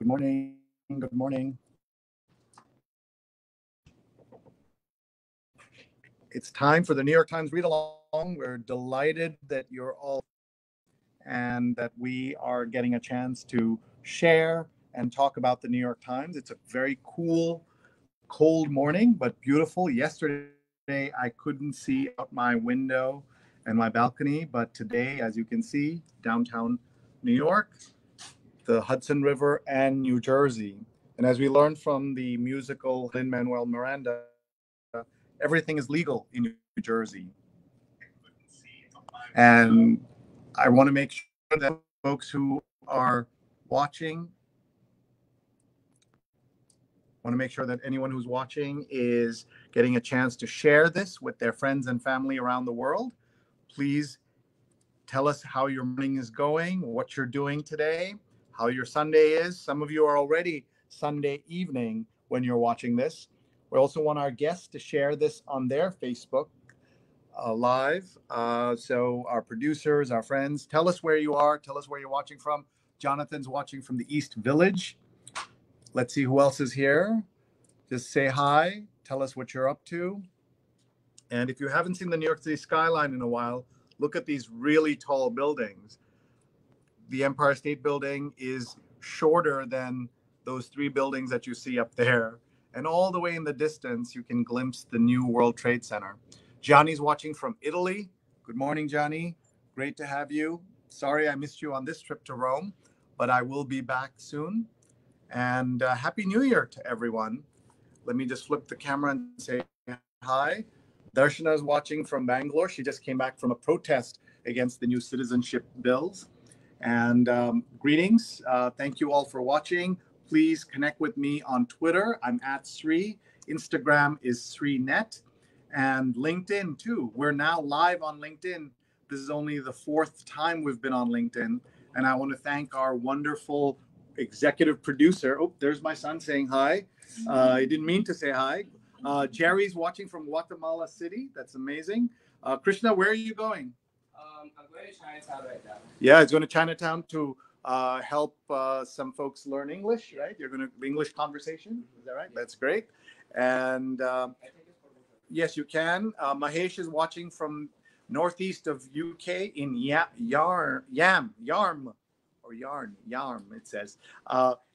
Good morning. Good morning. It's time for the New York Times read along. We're delighted that you're all and that we are getting a chance to share and talk about the New York Times. It's a very cool, cold morning, but beautiful. Yesterday, I couldn't see out my window and my balcony, but today, as you can see, downtown New York, the Hudson River, and New Jersey. And as we learned from the musical Lin-Manuel Miranda, everything is legal in New Jersey. And I want to make sure that folks who are watching, want to make sure that anyone who's watching is getting a chance to share this with their friends and family around the world. Please tell us how your morning is going, what you're doing today, how your Sunday is. Some of you are already Sunday evening when you're watching this. We also want our guests to share this on their Facebook live. So our producers, our friends, tell us where you are. Tell us where you're watching from. Jonathan's watching from the East Village. Let's see who else is here. Just say hi. Tell us what you're up to. And if you haven't seen the New York City skyline in a while, look at these really tall buildings. The Empire State Building is shorter than those three buildings that you see up there. And all the way in the distance, you can glimpse the new World Trade Center. Johnny's watching from Italy. Good morning, Johnny. Great to have you. Sorry I missed you on this trip to Rome, but I will be back soon. And Happy New Year to everyone. Let me just flip the camera and say hi. Darshana is watching from Bangalore. She just came back from a protest against the new citizenship bills. And greetings. Thank you all for watching. Please connect with me on Twitter. I'm at Sree. Instagram is SreeNet. And LinkedIn too. We're now live on LinkedIn. This is only the fourth time we've been on LinkedIn. And I want to thank our wonderful executive producer. Oh, there's my son saying hi. He didn't mean to say hi. Jerry's watching from Guatemala City. That's amazing. Krishna, where are you going? I'm going to Chinatown right now. Yeah, he's going to Chinatown to help some folks learn English, right? You're going to English conversation. Is that right? Yeah. That's great. And yes, you can. Mahesh is watching from northeast of UK in Yarm, it says.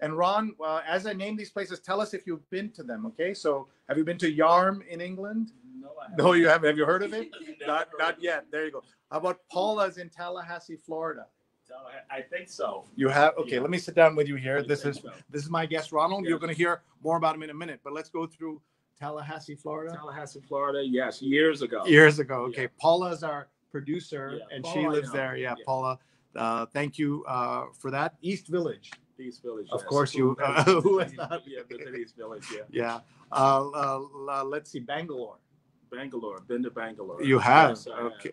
And Ron, as I name these places, tell us if you've been to them, okay? So have you been to Yarm in England? No, I haven't. No, you haven't. Have you heard of it? Not yet. There you go. How about Paula's in Tallahassee, Florida? I think so. You have? Okay, yeah. Let me sit down with you here. I This is my guest, Ronald. Yes. You're going to hear more about him in a minute, but let's go through Tallahassee, Florida. Tallahassee, Florida, yes, years ago. Okay. Yeah. Paula's our producer, and Paula, she lives there. Yeah, Paula. Thank you for that. East Village. East Village. Of course, you. Who has not? Yeah, visit East Village. Yeah. Yeah. Let's see, Bangalore. Bangalore. Been to Bangalore. You have. Yes,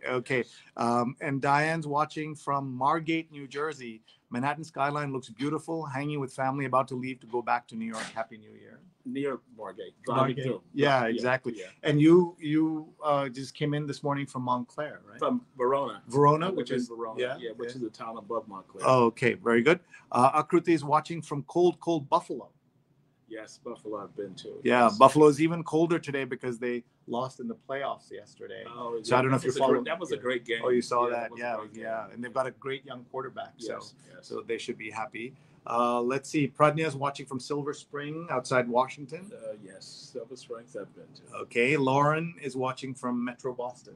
okay. And Diane's watching from Margate, New Jersey. Manhattan skyline looks beautiful. Hanging with family, about to leave to go back to New York. Happy New Year. Near Margate. Driving through. Yeah, exactly. Yeah. And you just came in this morning from Montclair, right? From Verona. Verona, which is Verona. Yeah, which is a town above Montclair. Oh, okay, very good. Akruti is watching from cold Buffalo. Yes, Buffalo I've been to. Yeah, yes. Buffalo is even colder today because they lost in the playoffs yesterday. Oh, so I don't know if you followed. That was a great game. Oh, you saw that? Yeah. And they've got a great young quarterback, yes. So they should be happy. Let's see. Pradnya is watching from Silver Spring outside Washington. Yes, Silver Springs I've been to. Okay, Lauren is watching from Metro Boston.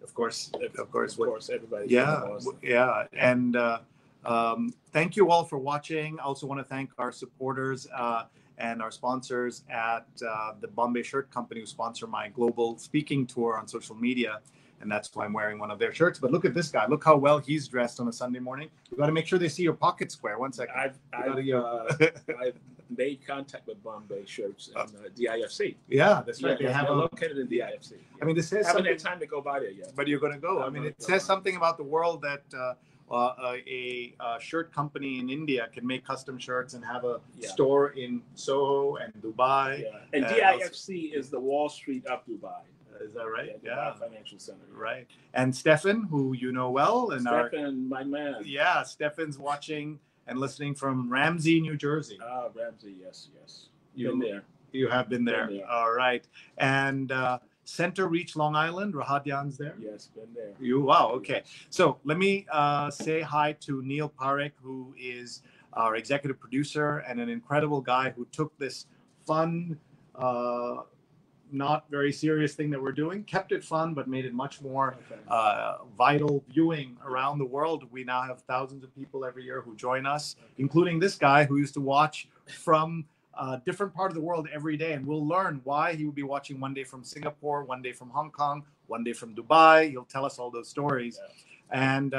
Of course, everybody. Yeah, and thank you all for watching. I also want to thank our supporters and our sponsors at the Bombay Shirt Company, who sponsor my global speaking tour on social media. And that's why I'm wearing one of their shirts. But look at this guy. Look how well he's dressed on a Sunday morning. You got to make sure they see your pocket square. 1 second. I've made contact with Bombay Shirts and DIFC. Yeah, that's right. They're located in DIFC. I mean, this says haven't had time to go by there yet. But you're going to go. I mean, it says something about the world that a shirt company in India can make custom shirts and have a store in Soho and Dubai. Yeah. And DIFC is the Wall Street of Dubai. Is that right? Yeah. Financial Center. Right. And Stefan, who you know well. And Stefan, my man. Yeah, Stefan's watching and listening from Ramsey, New Jersey. Ramsey, yes. You've Been there. You have been there. Been there. All right. And Center Reach, Long Island, Rahadyan's there? Yes, been there. Wow, okay. So let me say hi to Neil Parekh, who is our executive producer and an incredible guy who took this fun, not very serious thing that we're doing, kept it fun, but made it much more vital viewing around the world. We now have thousands of people every year who join us, including this guy who used to watch from a different part of the world every day. And we'll learn why he would be watching one day from Singapore, one day from Hong Kong, one day from Dubai. He'll tell us all those stories. Yeah. And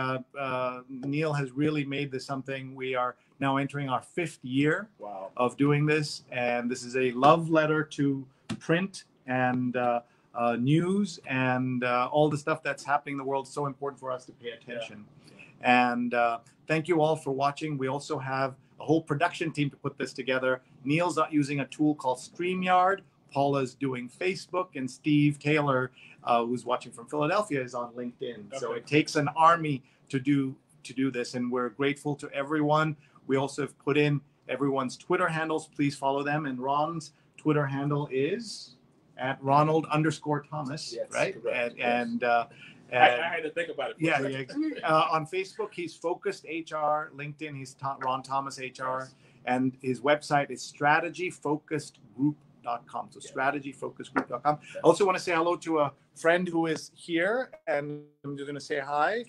Neil has really made this something. We are now entering our 5th year of doing this. And this is a love letter to print and news and all the stuff that's happening in the world. So important for us to pay attention. Yeah. And thank you all for watching. We also have a whole production team to put this together. Neil's using a tool called StreamYard. Paula's doing Facebook, and Steve Taylor, who's watching from Philadelphia, is on LinkedIn. Okay. So it takes an army to do this, and we're grateful to everyone. We also have put in everyone's Twitter handles. Please follow them. And Ron's Twitter handle is at Ronald_Thomas, yes, right? And I had to think about it. Yeah. On Facebook, he's Focused HR. LinkedIn, he's Ron Thomas HR. Yes. And his website is strategyfocusedgroup.com. So strategyfocusedgroup.com. I also want to say hello to a friend who is here, and I'm just going to say hi.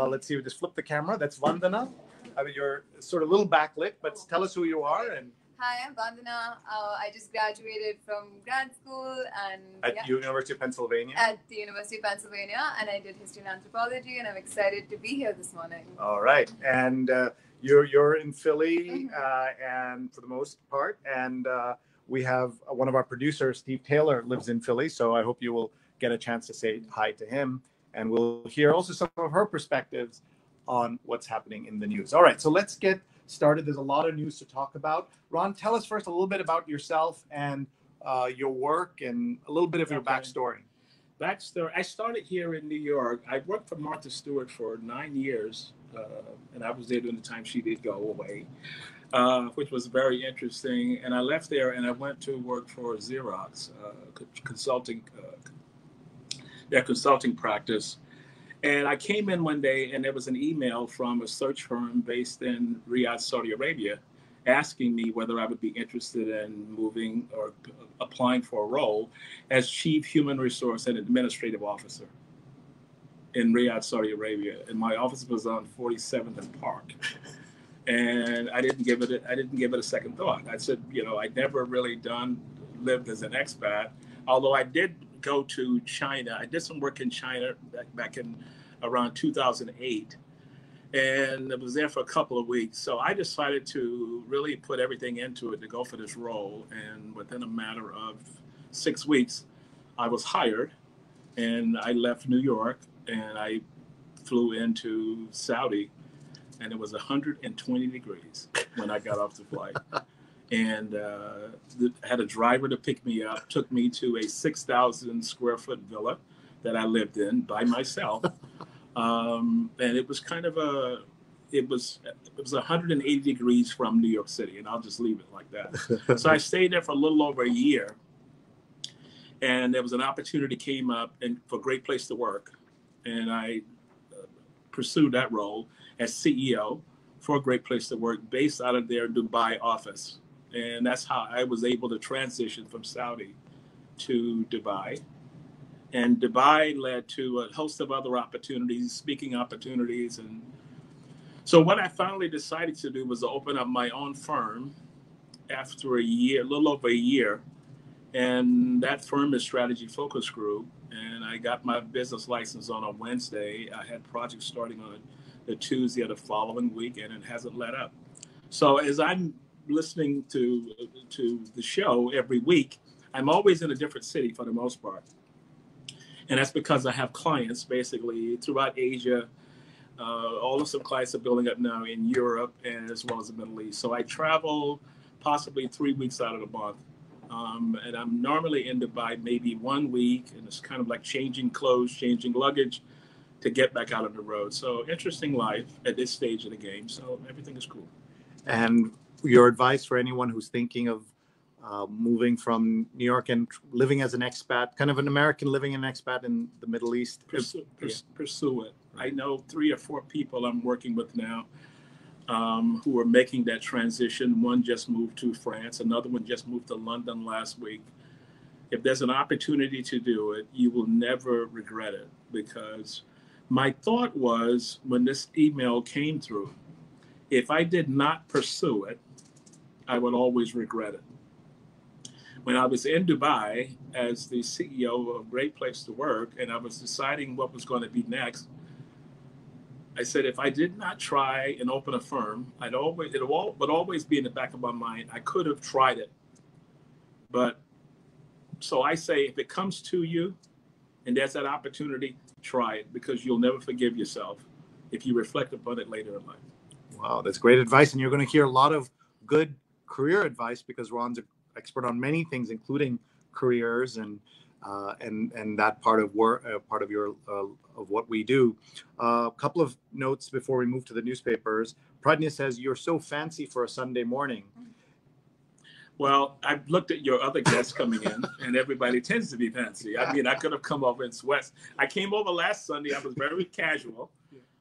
Let's see, we just flip the camera. That's Vandana. I mean, you're sort of a little backlit, but tell us who you are. And hi, I'm Vandana. I just graduated from grad school and at University of Pennsylvania. At the University of Pennsylvania, and I did history and anthropology, and I'm excited to be here this morning. All right, and you're in Philly, and for the most part, and we have one of our producers, Steve Taylor, lives in Philly, so I hope you will get a chance to say hi to him, and we'll hear also some of her perspectives on what's happening in the news. All right, so let's get started. There's a lot of news to talk about. Ron, tell us first a little bit about yourself and your work and a little bit of your backstory. Backstory, I started here in New York. I worked for Martha Stewart for 9 years, and I was there during the time she did go away, which was very interesting. And I left there and I went to work for Xerox, consulting practice. And I came in one day and there was an email from a search firm based in Riyadh, Saudi Arabia, asking me whether I would be interested in moving or applying for a role as Chief Human Resource and Administrative Officer in Riyadh, Saudi Arabia. And my office was on 47th and Park. And I didn't give it a second thought. I said, I'd never really lived as an expat, although I did go to China. I did some work in China back in around 2008, and I was there for a couple of weeks. So I decided to really put everything into it to go for this role. And within a matter of 6 weeks, I was hired, and I left New York and I flew into Saudi, and it was 120 degrees when I got off the flight. And had a driver to pick me up, took me to a 6,000 square foot villa that I lived in by myself. And it was kind of it was 180 degrees from New York City, and I'll just leave it like that. So I stayed there for a little over a year, and there was an opportunity came up for a great place to work. And I pursued that role as CEO for a great place to work based out of their Dubai office. And that's how I was able to transition from Saudi to Dubai. And Dubai led to a host of other opportunities, speaking opportunities. And so what I finally decided to do was to open up my own firm after a year, a little over a year. And that firm is Strategy Focus Group. And I got my business license on a Wednesday. I had projects starting on the Tuesday of the following week, and it hasn't let up. So as I'm listening to the show every week, I'm always in a different city for the most part. And that's because I have clients basically throughout Asia. All of some clients are building up now in Europe and as well as the Middle East. So I travel possibly 3 weeks out of the month. And I'm normally in Dubai maybe 1 week, and it's kind of like changing clothes, changing luggage to get back out on the road. So interesting life at this stage of the game. So everything is cool. and your advice for anyone who's thinking of moving from New York and living as an expat, kind of an American living an expat in the Middle East. Pursue it. I know 3 or 4 people I'm working with now who are making that transition. One just moved to France. Another one just moved to London last week. If there's an opportunity to do it, you will never regret it, because my thought was, when this email came through, if I did not pursue it, I would always regret it. When I was in Dubai as the CEO of Great Place to Work, and I was deciding what was going to be next, I said, if I did not try and open a firm, it would always be in the back of my mind. I could have tried it. But so I say, if it comes to you and there's that opportunity, try it, because you'll never forgive yourself if you reflect upon it later in life. Wow, that's great advice. And you're going to hear a lot of good career advice, because Ron's an expert on many things, including careers and that part of work, part of your of what we do. A couple of notes before we move to the newspapers. Pradnya says, "You're so fancy for a Sunday morning." Well, I've looked at your other guests coming in, and everybody tends to be fancy. I mean, I could have come over in sweats. I came over last Sunday. I was very casual,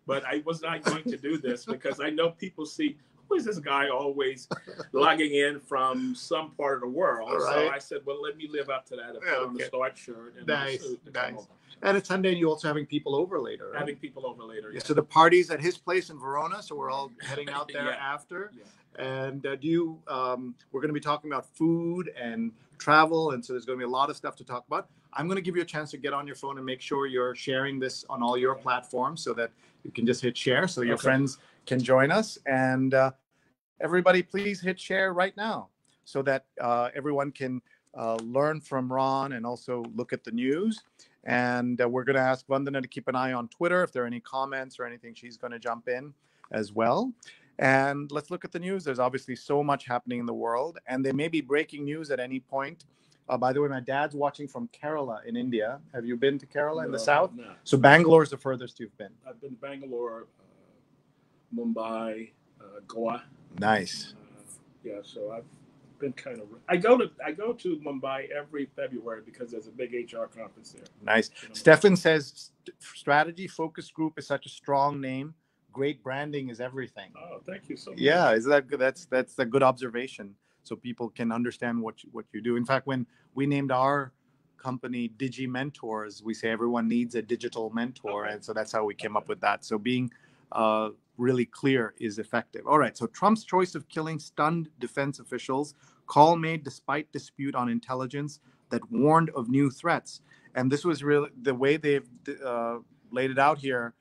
but I was not going to do this because I know people see, who is this guy always logging in from some part of the world? Right. So I said, well, let me live up to that. I put on a starch shirt and a suit to come over. And it's Sunday, and you're also having people over later, right? Having people over later, yeah. So the party's at his place in Verona, so we're all heading out there after. Yeah. And we're going to be talking about food and travel, and so there's going to be a lot of stuff to talk about. I'm going to give you a chance to get on your phone and make sure you're sharing this on all your platforms, so that you can just hit share so your friends can join us. And everybody, please hit share right now so that everyone can learn from Ron and also look at the news. And we're going to ask Vandana to keep an eye on Twitter. If there are any comments or anything, she's going to jump in as well. And let's look at the news. There's obviously so much happening in the world, and there may be breaking news at any point. By the way, my dad's watching from Kerala in India. Have you been to Kerala in the south? No. So Bangalore is the furthest you've been. I've been to Bangalore, Mumbai, Goa. Nice. So I've been kind of. I go to Mumbai every February because there's a big HR conference there. Nice. Stefan says, strategy focus group is such a strong name. Great branding is everything. Oh, thank you so much. Yeah, is that good? That's a good observation, so people can understand what you do. In fact, when we named our company Digi Mentors, we say everyone needs a digital mentor, and so that's how we came up with that. So being really clear is effective. All right. So Trump's choice of killing stunned defense officials. Call made despite dispute on intelligence that warned of new threats. And this was really the way they've laid it out here.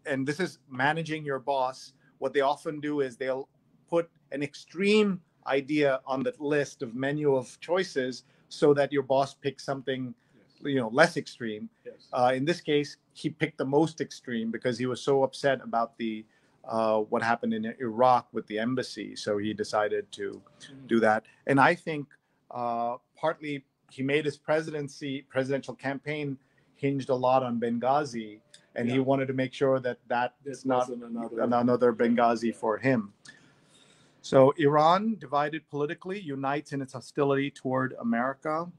And this is managing your boss. What they often do is they'll put an extreme idea on the list of menu of choices so that your boss picks something, less extreme. Yes. In this case, he picked the most extreme because he was so upset about the what happened in Iraq with the embassy. So he decided to do that. And I think partly he made his presidential campaign hinged a lot on Benghazi. And he wanted to make sure that is not another Benghazi for him. So Iran, divided politically, unites in its hostility toward America.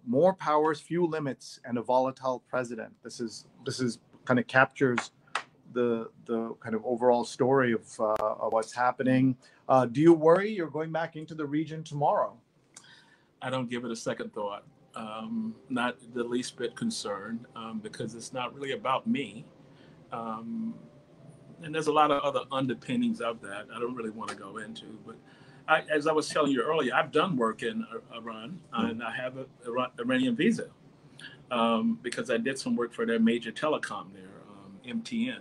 More powers, few limits, and a volatile president. This is kind of captures the kind of overall story of what's happening. Do you worry you're going back into the region tomorrow? I don't give it a second thought. Not the least bit concerned, because it's not really about me. And there's a lot of other underpinnings of that I don't really want to go into. But as I was telling you earlier, I've done work in Iran, and I have an Iranian visa because I did some work for their major telecom there, MTN.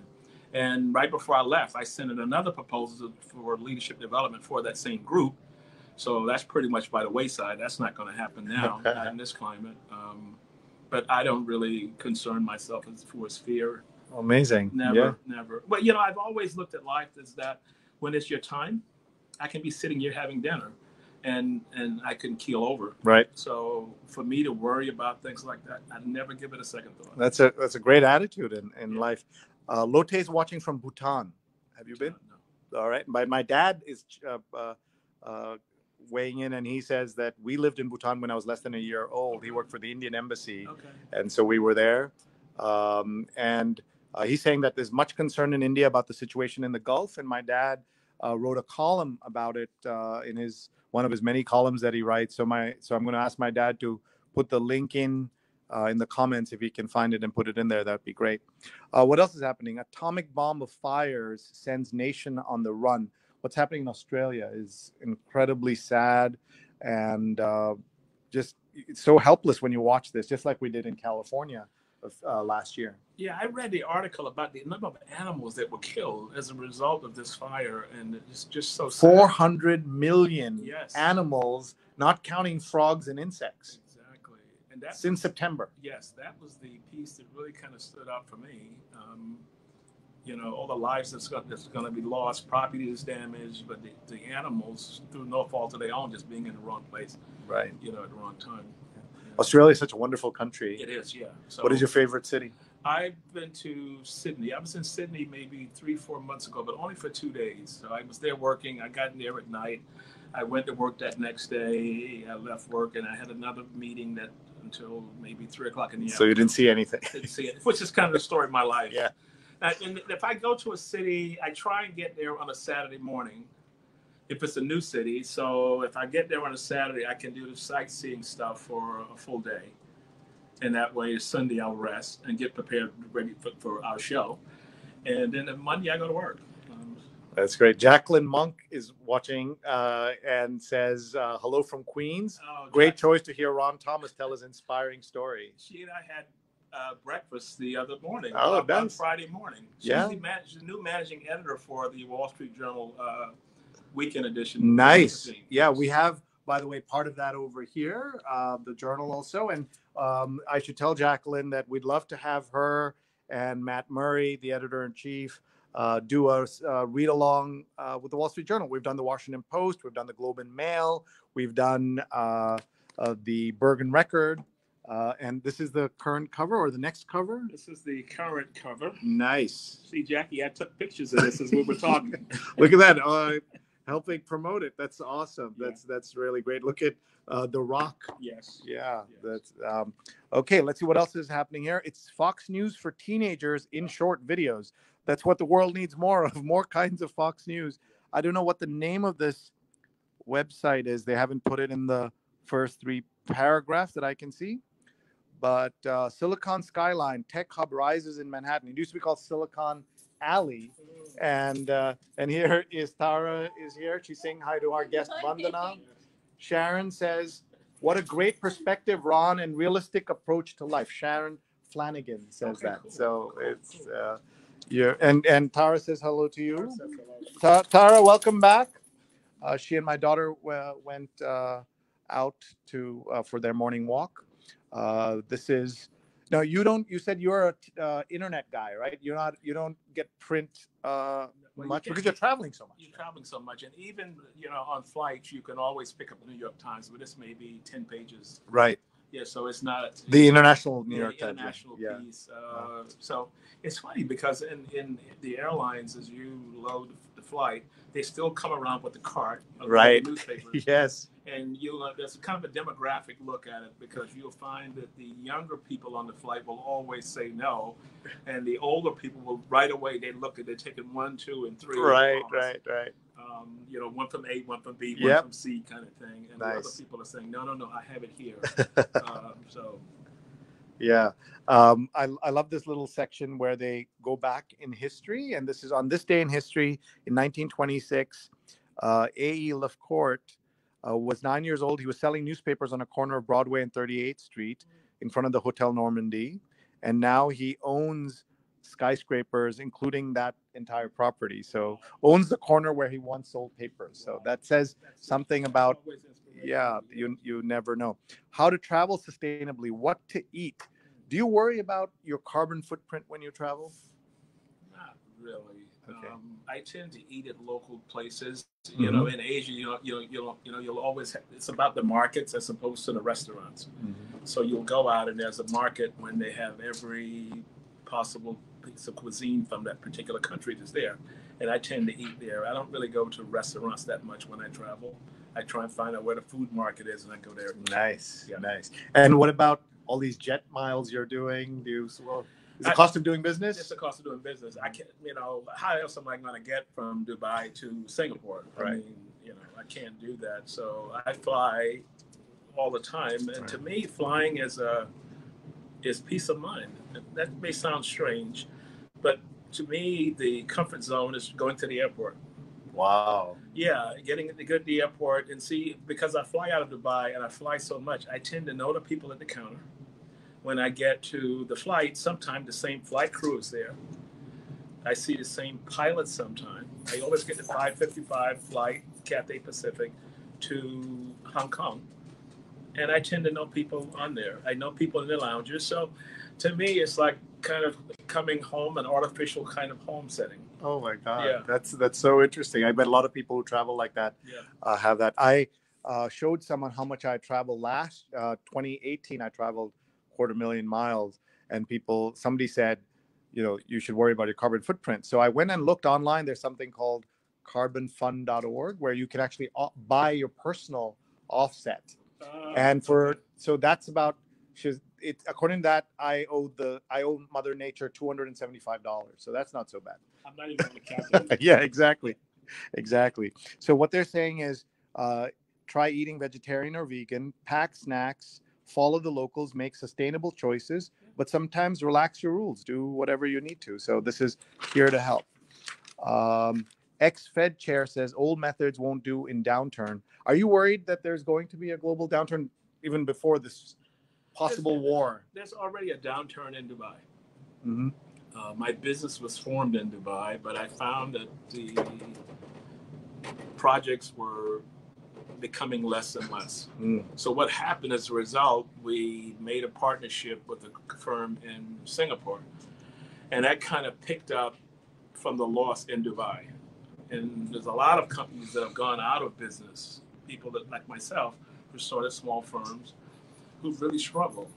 And right before I left, I sent in another proposal for leadership development for that same group. So that's pretty much by the wayside. That's not going to happen now in this climate. But I don't really concern myself for fear. Amazing. Never. But, I've always looked at life as that when it's your time, I can be sitting here having dinner and I can keel over. Right. So for me to worry about things like that, I never give it a second thought. That's a great attitude in life. Lotte is watching from Bhutan. Have you been? No. All right. My dad is weighing in, and he says that we lived in Bhutan when I was less than a year old. He worked for the Indian embassy, and so we were there. And he's saying that there's much concern in India about the situation in the Gulf, and my dad wrote a column about it in one of his many columns that he writes. So I'm going to ask my dad to put the link in the comments if he can find it and put it in there. That'd be great. What else is happening? Atomic bomb of fires sends nation on the run. What's happening in Australia is incredibly sad, and just it's so helpless when you watch this, just like we did in California last year. Yeah, I read the article about the number of animals that were killed as a result of this fire, and it's just so sad. 400 million animals, not counting frogs and insects. Exactly. And that's since September. Yes, that was the piece that really kind of stood out for me. All the lives that's going to be lost, property is damaged, but the animals, through no fault of their own, just being in the wrong place, right? At the wrong time. Australia is such a wonderful country. It is, yeah. So, what is your favorite city? I've been to Sydney. I was in Sydney maybe 3-4 months ago, but only for 2 days. So I was there working. I got in there at night. I went to work that next day. I left work, and I had another meeting until maybe 3 o'clock in the afternoon. So you didn't see anything? Didn't see it, which is kind of the story of my life. Yeah. And if I go to a city, I try and get there on a Saturday morning, if it's a new city. So if I get there on a Saturday, I can do the sightseeing stuff for a full day. And that way, Sunday, I'll rest and get prepared, ready for our show. And then on Monday, I go to work. That's great. Jacqueline Monk is watching and says, hello from Queens. Oh, great choice to hear Ron Thomas tell his inspiring story. She and I had breakfast the other morning. Nice. On Friday morning. She's the new managing editor for the Wall Street Journal weekend edition. Nice. Yeah, we have, by the way, part of that over here, the Journal also. And I should tell Jacqueline that we'd love to have her and Matt Murray, the editor-in-chief, do a read along with the Wall Street Journal. We've done the Washington Post, we've done the Globe and Mail, we've done the Bergen Record, and this is the current cover or the next cover? This is the current cover. Nice. See, Jackie, I took pictures of this as we were talking. Look at that. Helping promote it. That's awesome. That's really great. Look at The Rock. Yes. Yeah. That's okay. Let's see what else is happening here. It's Fox News for teenagers in short videos. That's what the world needs more of. More kinds of Fox News. I don't know what the name of this website is. They haven't put it in the first 3 paragraphs that I can see. But Silicon Skyline Tech Hub rises in Manhattan. It used to be called Silicon Alley. And here is Tara is here. She's saying hi to our guest Vandana. Sharon says, what a great perspective, Ron, and realistic approach to life. Sharon Flanagan says that. Cool. So it's and Tara says hello to you. Tara, welcome back. She and my daughter went out for their morning walk. This is you said you're a internet guy, right? You don't get print much because you're traveling so much. You're traveling so much, and even on flights you can always pick up the New York Times, but this may be 10 pages. Right. Yeah, so it's not the international New York Times. International piece. So it's funny because in the airlines, as you load the flight, they still come around with the cart of the newspapers. Yes. And there's kind of a demographic look at it because you'll find that the younger people on the flight will always say no, and the older people will right away they're taking 1, 2, and 3. Right. One from A, one from B, one from C, kind of thing. And the other people are saying no, I have it here. Yeah, I love this little section where they go back in history, and this is on this day in history in 1926. A.E. Lefcourt was 9 years old. He was selling newspapers on a corner of Broadway and 38th Street in front of the Hotel Normandy, and now he owns skyscrapers, including that entire property. So owns the corner where he once sold papers. So that says something about you never know. How to travel sustainably, what to eat. Do you worry about your carbon footprint when you travel? Not really. Okay. I tend to eat at local places. In Asia, you'll always it's about the markets as opposed to the restaurants. So you'll go out and there's a market when they have every possible piece of cuisine from that particular country that's there, and I tend to eat there. I don't really go to restaurants that much when I travel. I try and find out where the food market is, and I go there. Nice, Yeah. nice. And what about all these jet miles you're doing? Is the cost of doing business? It's the cost of doing business. I can't, how else am I going to get from Dubai to Singapore? Right. I mean, I can't do that. So I fly all the time, and to me, flying is peace of mind. That may sound strange, but to me, the comfort zone is going to the airport. Wow. Yeah, getting to go to the airport and see, because I fly out of Dubai and I fly so much, I tend to know the people at the counter. When I get to the flight, sometimes the same flight crew is there. I see the same pilot sometimes. I always get the 5:55 flight, Cathay Pacific, to Hong Kong. And I tend to know people on there. I know people in the lounges. So to me, it's like kind of coming home, an artificial kind of home setting. Oh my God, Yeah. that's so interesting. I bet a lot of people who travel like that have that. I showed someone how much I traveled last 2018. I traveled 250,000 miles, and somebody said, you should worry about your carbon footprint. So I went and looked online. There's something called carbonfund.org where you can actually buy your personal offset. And so that's about, according to that, I owe Mother Nature $275. So that's not so bad. I'm not even going to calculate. Yeah, exactly. So what they're saying is, try eating vegetarian or vegan, pack snacks, follow the locals, make sustainable choices, but sometimes relax your rules, do whatever you need to. So this is here to help. Ex-Fed chair says old methods won't do in downturn. Are you worried that there's going to be a global downturn even before this possible war? There's already a downturn in Dubai. Mm-hmm. My business was formed in Dubai, but I found that the projects were becoming less and less. So what happened as a result, we made a partnership with a firm in Singapore, and that kind of picked up from the loss in Dubai. And there's a lot of companies that have gone out of business, people that, like myself, who started small firms, who really struggle.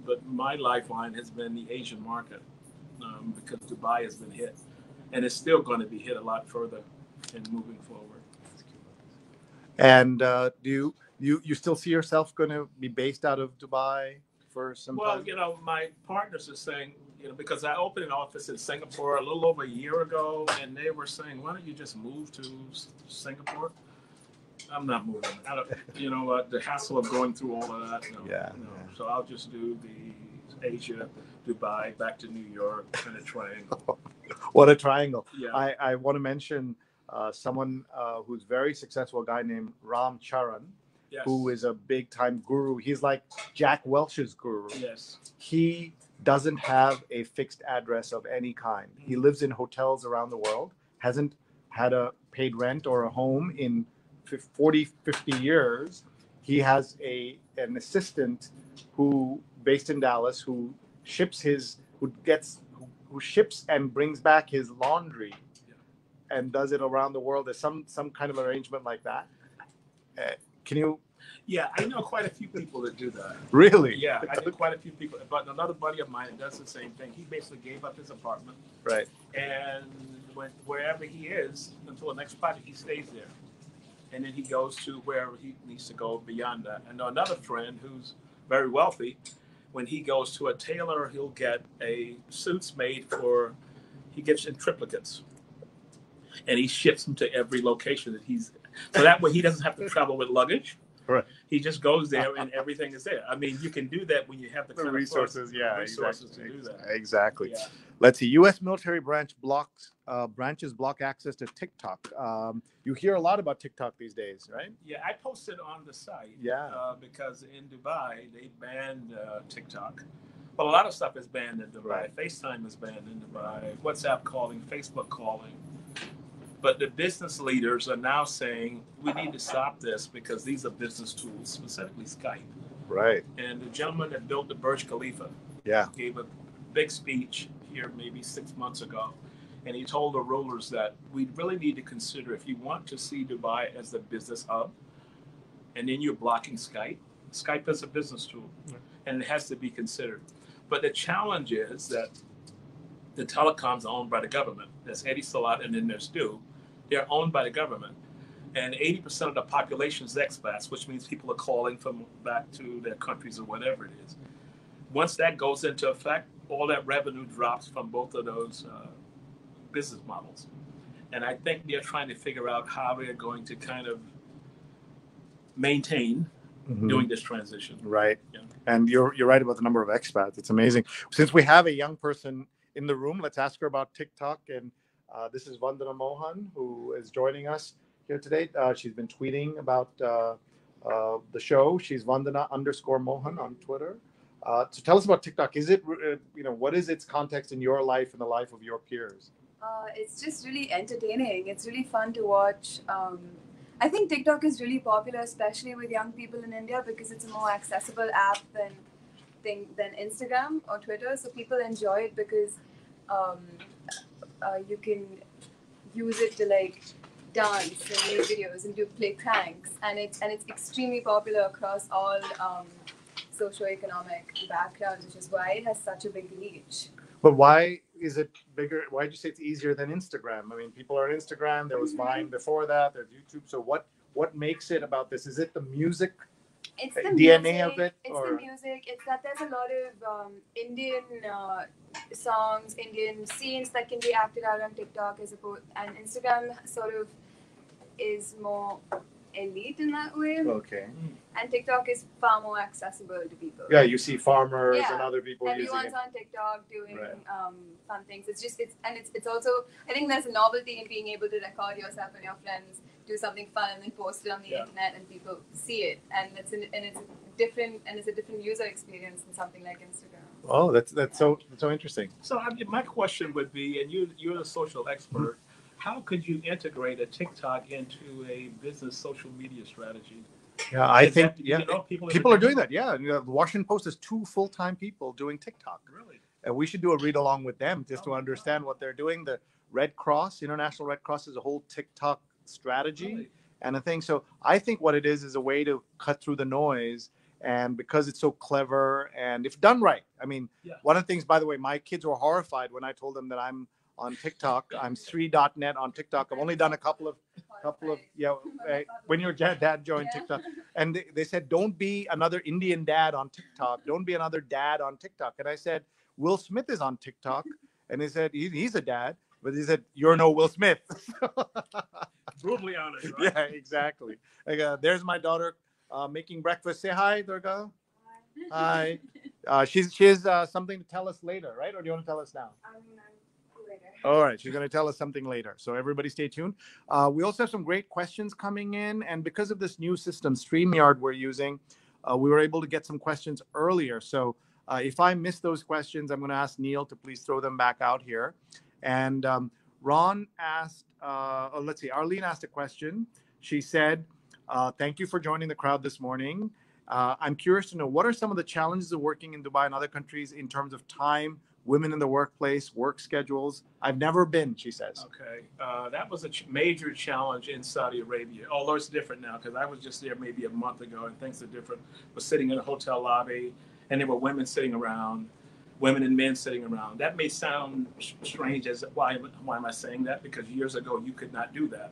But my lifeline has been the Asian market, because Dubai has been hit, and it's still going to be hit a lot further in moving forward. And do you still see yourself going to be based out of Dubai for some time? Well, my partners are saying, because I opened an office in Singapore a little over a year ago, and they were saying, why don't you just move to Singapore? I'm not moving. I don't, the hassle of going through all of that. No. So I'll just do the Asia, Dubai, back to New York, kind of triangle. What a triangle. Yeah. I want to mention someone who's very successful, a guy named Ram Charan, Yes. who is a big time guru. He's like Jack Welch's guru. Yes. He doesn't have a fixed address of any kind. He lives in hotels around the world, hasn't had a paid rent or a home in 40, 50 years. He has an assistant who, based in Dallas, who ships and brings back his laundry and does it around the world. There's some kind of arrangement like that. Can you? Yeah, I know quite a few people that do that. Really? Yeah, I know quite a few people. But another buddy of mine does the same thing. He basically gave up his apartment. Right. And wherever he is, until the next project, he stays there. And then he goes to wherever he needs to go beyond that. I know another friend who's very wealthy. When he goes to a tailor, he'll get suits made he gets in triplicates. And he ships them to every location that so that way he doesn't have to travel with luggage. Right. He just goes there and everything is there. I mean, you can do that when you have the kind resources. of resources to do that. Exactly. Yeah. Let's see. U.S. military branches block access to TikTok. You hear a lot about TikTok these days, right? Yeah, I posted on the site. Yeah. Because in Dubai they banned TikTok. Well, a lot of stuff is banned in Dubai. Right. FaceTime is banned in Dubai. WhatsApp calling, Facebook calling. But the business leaders are now saying we need to stop this because these are business tools, specifically Skype. Right. And the gentleman that built the Burj Khalifa gave a big speech here maybe 6 months ago. And he told the rulers that we really need to consider, if you want to see Dubai as the business hub, and then you're blocking Skype. Skype is a business tool, and it has to be considered. But the challenge is that the telecoms are owned by the government. There's Eddie Salat and then there's Stu. They're owned by the government. And 80% of the population is expats, which means people are calling from back to their countries or whatever it is. Once that goes into effect, all that revenue drops from both of those business models. And I think they're trying to figure out how they're going to kind of maintain doing this transition. Right. Yeah. And you're right about the number of expats. It's amazing. Since we have a young person in the room, let's ask her about TikTok. And this is Vandana Mohan, who is joining us here today. She's been tweeting about the show. She's Vandana_Mohan on Twitter. So tell us about TikTok. Is it, what is its context in your life and the life of your peers? It's just really entertaining. It's really fun to watch. I think TikTok is really popular, especially with young people in India, because it's a more accessible app than Instagram or Twitter. So people enjoy it because you can use it to like dance and make videos and play pranks, and it's extremely popular across all socioeconomic backgrounds, which is why it has such a big reach. But why is it bigger? Why did you say it's easier than Instagram? I mean, people are on Instagram. There was Vine before that. There's YouTube. So what makes it about this? Is it the music? It's the DNA music, of it? It's the music. It's that there's a lot of Indian songs, Indian scenes that can be acted out on TikTok, and Instagram sort of is more elite in that way. Okay. And TikTok is far more accessible to people. Yeah, you see farmers and other people Everyone's using it. on TikTok doing fun things. It's also, I think there's a novelty in being able to record yourself and your friends, do something fun, and then post it on the internet, and people see it, and it's a different user experience than something like Instagram. Oh, that's so interesting. So my question would be, and you're a social expert, how could you integrate a TikTok into a business social media strategy? Yeah, I think people are doing that. Yeah, the Washington Post has 2 full-time people doing TikTok. Really? And we should do a read along with them just to understand what they're doing. The Red Cross, International Red Cross, is a whole TikTok strategy and a thing. So I think what it is a way to cut through the noise. And because it's so clever and if done right, I mean, one of the things, by the way, my kids were horrified when I told them that I'm on TikTok. I'm Sree.net on TikTok. I've only done a couple of when your dad joined TikTok, and they said, don't be another Indian dad on TikTok. Don't be another dad on TikTok. And I said, Will Smith is on TikTok, and they said he's a dad, but he said you're no Will Smith. Brutally honest, right? Yeah, exactly. Like, there's my daughter making breakfast. Say hi, Durga. Hi. She has something to tell us later, right? Or do you want to tell us now? Later. All right, she's going to tell us something later. So everybody stay tuned. We also have some great questions coming in. And because of this new system, StreamYard, we're using, we were able to get some questions earlier. So if I miss those questions, I'm going to ask Neil to please throw them back out here. And Ron asked, let's see, Arlene asked a question. She said, thank you for joining the crowd this morning. I'm curious to know, what are some of the challenges of working in Dubai and other countries in terms of time, women in the workplace, work schedules? I've never been, she says. Okay. That was a major challenge in Saudi Arabia, although it's different now because I was just there maybe a month ago and things are different. I was sitting in a hotel lobby and there were women sitting around, women and men sitting around. That may sound strange as why am I saying that? Because years ago you could not do that.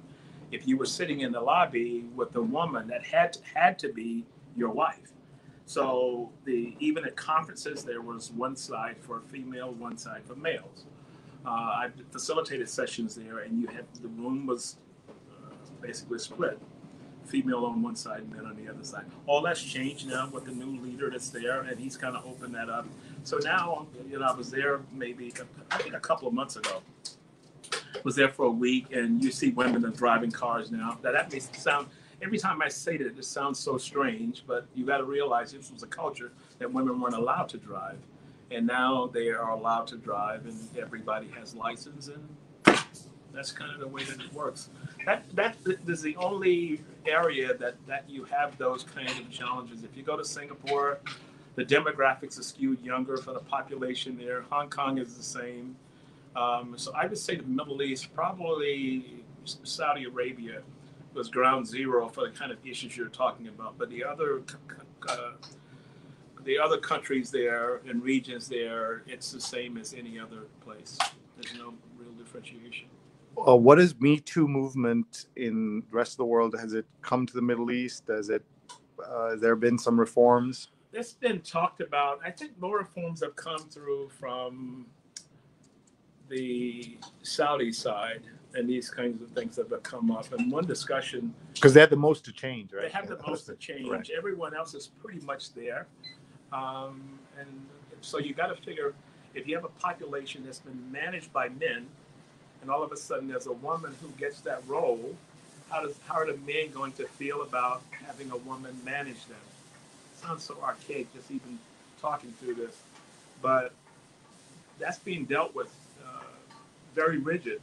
If you were sitting in the lobby with a woman, that had to be your wife. So even at conferences, there was one side for female, one side for males. I facilitated sessions there, and the room was basically split, female on one side, men on the other side. All that's changed now with the new leader that's there, and he's kind of opened that up. So now, I was there maybe I think a couple of months ago. Was there for a week, and you see women are driving cars now. That may sound. Every time I say that, it sounds so strange, but you got to realize this was a culture that women weren't allowed to drive. And now they are allowed to drive, and everybody has license, and that's kind of the way that it works. That is the only area that you have those kind of challenges. If you go to Singapore, the demographics are skewed younger for the population there. Hong Kong is the same. So I would say the Middle East, probably Saudi Arabia, was ground zero for the kind of issues you're talking about. But the other the other countries there and regions there, it's the same as any other place. There's no real differentiation. What is Me Too movement in the rest of the world? Has it come to the Middle East? Has there been some reforms? It's been talked about. I think more reforms have come through from the Saudi side, and these kinds of things that have come up. And one discussion, because they had the most to change, right? They have the most to change. Right. Everyone else is pretty much there, and so you got to figure, if you have a population that's been managed by men, and all of a sudden there's a woman who gets that role, how are the men going to feel about having a woman manage them? It sounds so archaic just even talking through this, but that's being dealt with very rigid.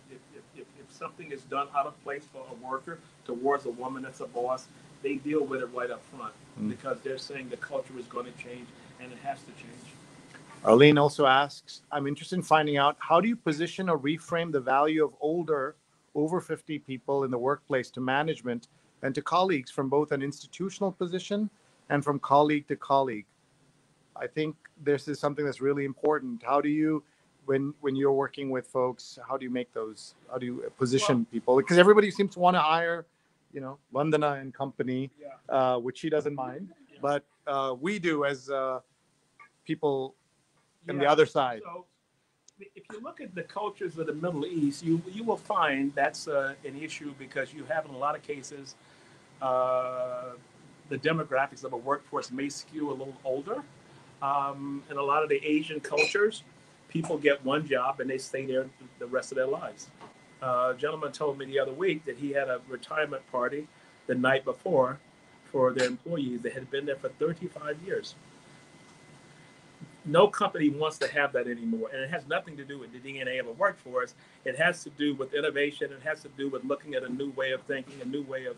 If something is done out of place for a worker towards a woman that's a boss, they deal with it right up front because they're saying the culture is going to change and it has to change. Arlene also asks, I'm interested in finding out, how do you position or reframe the value of older, over 50 people in the workplace to management and to colleagues from both an institutional position and from colleague to colleague? I think this is something that's really important. How do you, when you're working with folks, how do you position people? Because everybody seems to want to hire, Vandana and company, which she doesn't mind, but we do as people on the other side. So if you look at the cultures of the Middle East, you will find that's an issue because you have in a lot of cases the demographics of a workforce may skew a little older. In a lot of the Asian cultures, people get one job and they stay there the rest of their lives. A gentleman told me the other week that he had a retirement party the night before for their employees that had been there for 35 years. No company wants to have that anymore, and it has nothing to do with the DNA of a workforce. It has to do with innovation. It has to do with looking at a new way of thinking, a new way of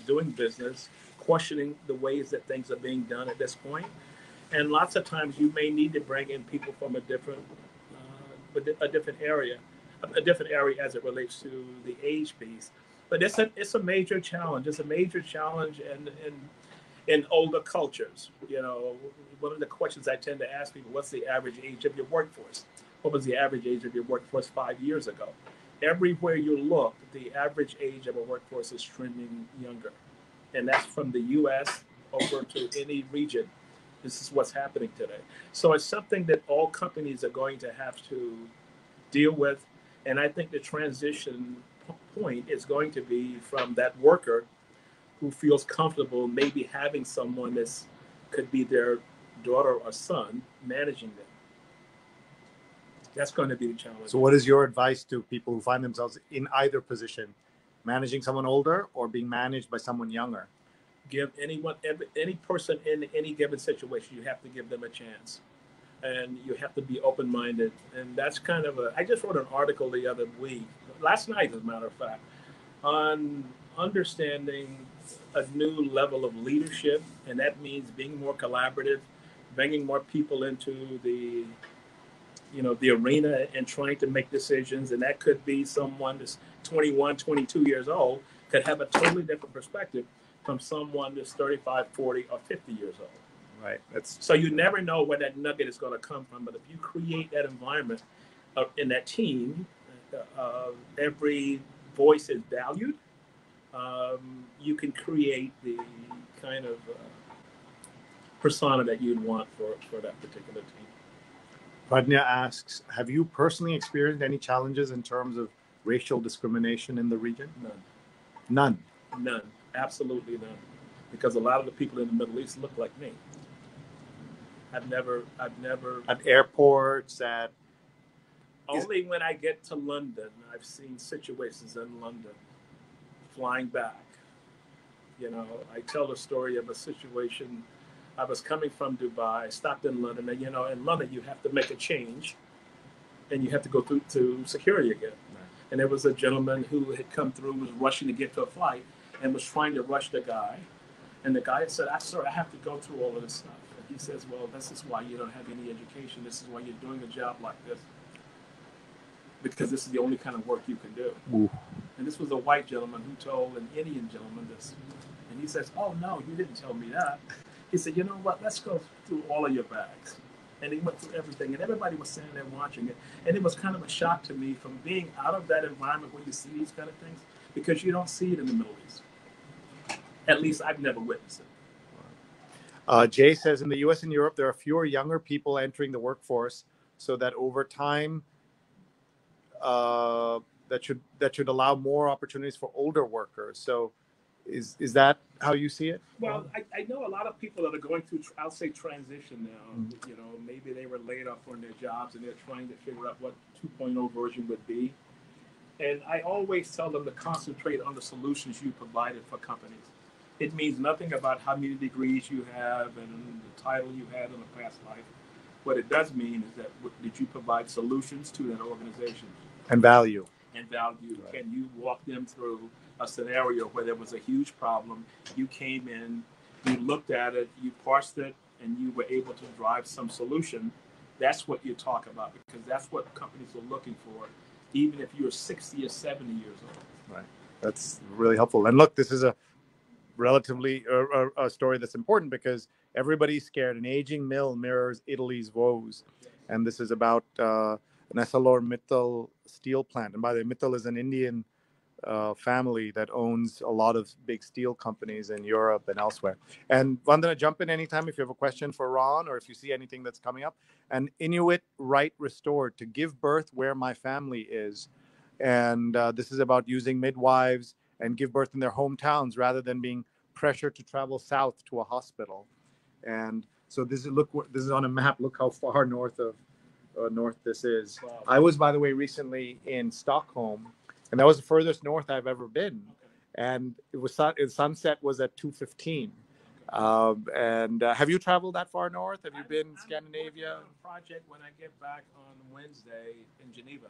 doing business, questioning the ways that things are being done at this point. And lots of times you may need to bring in people from a different area as it relates to the age piece. But it's a major challenge. It's a major challenge in older cultures. One of the questions I tend to ask people, what's the average age of your workforce? What was the average age of your workforce 5 years ago? Everywhere you look, the average age of a workforce is trending younger. And that's from the U.S. over to any region. This is what's happening today. So it's something that all companies are going to have to deal with. And I think the transition point is going to be from that worker who feels comfortable maybe having someone that could be their daughter or son managing them. That's going to be the challenge. So what is your advice to people who find themselves in either position, managing someone older or being managed by someone younger? Give any person in any given situation, you have to give them a chance. And you have to be open-minded. And that's kind of I just wrote an article the other week, last night as a matter of fact, on understanding a new level of leadership. And that means being more collaborative, bringing more people into the arena and trying to make decisions. And that could be someone that's 21, 22 years old, could have a totally different perspective from someone that's 35, 40, or 50 years old. Right. So you never know where that nugget is going to come from. But if you create that environment in that team, every voice is valued, you can create the kind of persona that you'd want for that particular team. Pradnya asks, have you personally experienced any challenges in terms of racial discrimination in the region? None. Absolutely none. Because a lot of the people in the Middle East look like me. I've never at airports, only when I get to London, I've seen situations in London flying back. I tell the story of a situation. I was coming from Dubai, stopped in London, and in London you have to make a change and you have to go through to security again. Right. And there was a gentleman who had come through, was rushing to get to a flight and was trying to rush the guy. And the guy said, sir, I have to go through all of this stuff. And he says, well, this is why you don't have any education. This is why you're doing a job like this. Because this is the only kind of work you can do. Ooh. And this was a white gentleman who told an Indian gentleman this. And he says, oh, no, you didn't tell me that. He said, you know what, let's go through all of your bags. And he went through everything, and everybody was sitting there watching it. And it was kind of a shock to me from being out of that environment where you see these kind of things, because you don't see it in the Middle East. At least I've never witnessed it. Jay says, in the U.S. and Europe, there are fewer younger people entering the workforce, so that over time, that should allow more opportunities for older workers. So, is that how you see it? Well, I know a lot of people that are going through, I'll say, transition now. You know, maybe they were laid off from their jobs and they're trying to figure out what 2.0 version would be. And I always tell them to concentrate on the solutions you provided for companies. It means nothing about how many degrees you have and the title you had in a past life. What it does mean is that did you provide solutions to that organization? And value. And value. Right. Can you walk them through a scenario where there was a huge problem? You came in, you looked at it, you parsed it, and you were able to drive some solution. That's what you talk about, because that's what companies are looking for, even if you're 60 or 70 years old. Right. That's really helpful. And look, this is a relatively a story that's important because everybody's scared. An aging mill mirrors Italy's woes. And this is about an ArcelorMittal steel plant. And by the way, Mittal is an Indian family that owns a lot of big steel companies in Europe and elsewhere. And Vandana, jump in anytime if you have a question for Ron or if you see anything that's coming up. And Inuit right restored, to give birth where my family is. And this is about using midwives and give birth in their hometowns rather than being pressured to travel south to a hospital. And so this is on a map. Look how far north this is. Wow. I was, by the way, recently in Stockholm, and that was the furthest north I've ever been. And it was sunset was at 2:15. And have you traveled that far north? Have you been Scandinavia? I'm working on a project when I get back on Wednesday in Geneva.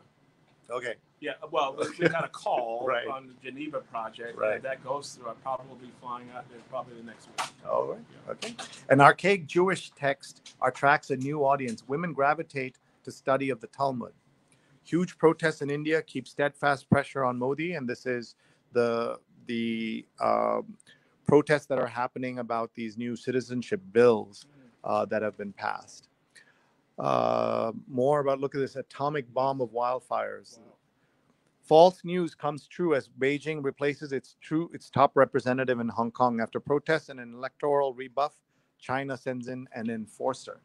Okay. Yeah, well, we got a call Right. on the Geneva project. Right. And that goes through. I'll probably be flying out there probably the next week. All right. Yeah. Okay. An archaic Jewish text attracts a new audience. Women gravitate to study of the Talmud. Huge protests in India keep steadfast pressure on Modi, and this is the protests that are happening about these new citizenship bills that have been passed. More about, look at this, atomic bomb of wildfires. Wow. False news comes true as Beijing replaces its top representative in Hong Kong. After protests and an electoral rebuff, China sends in an enforcer.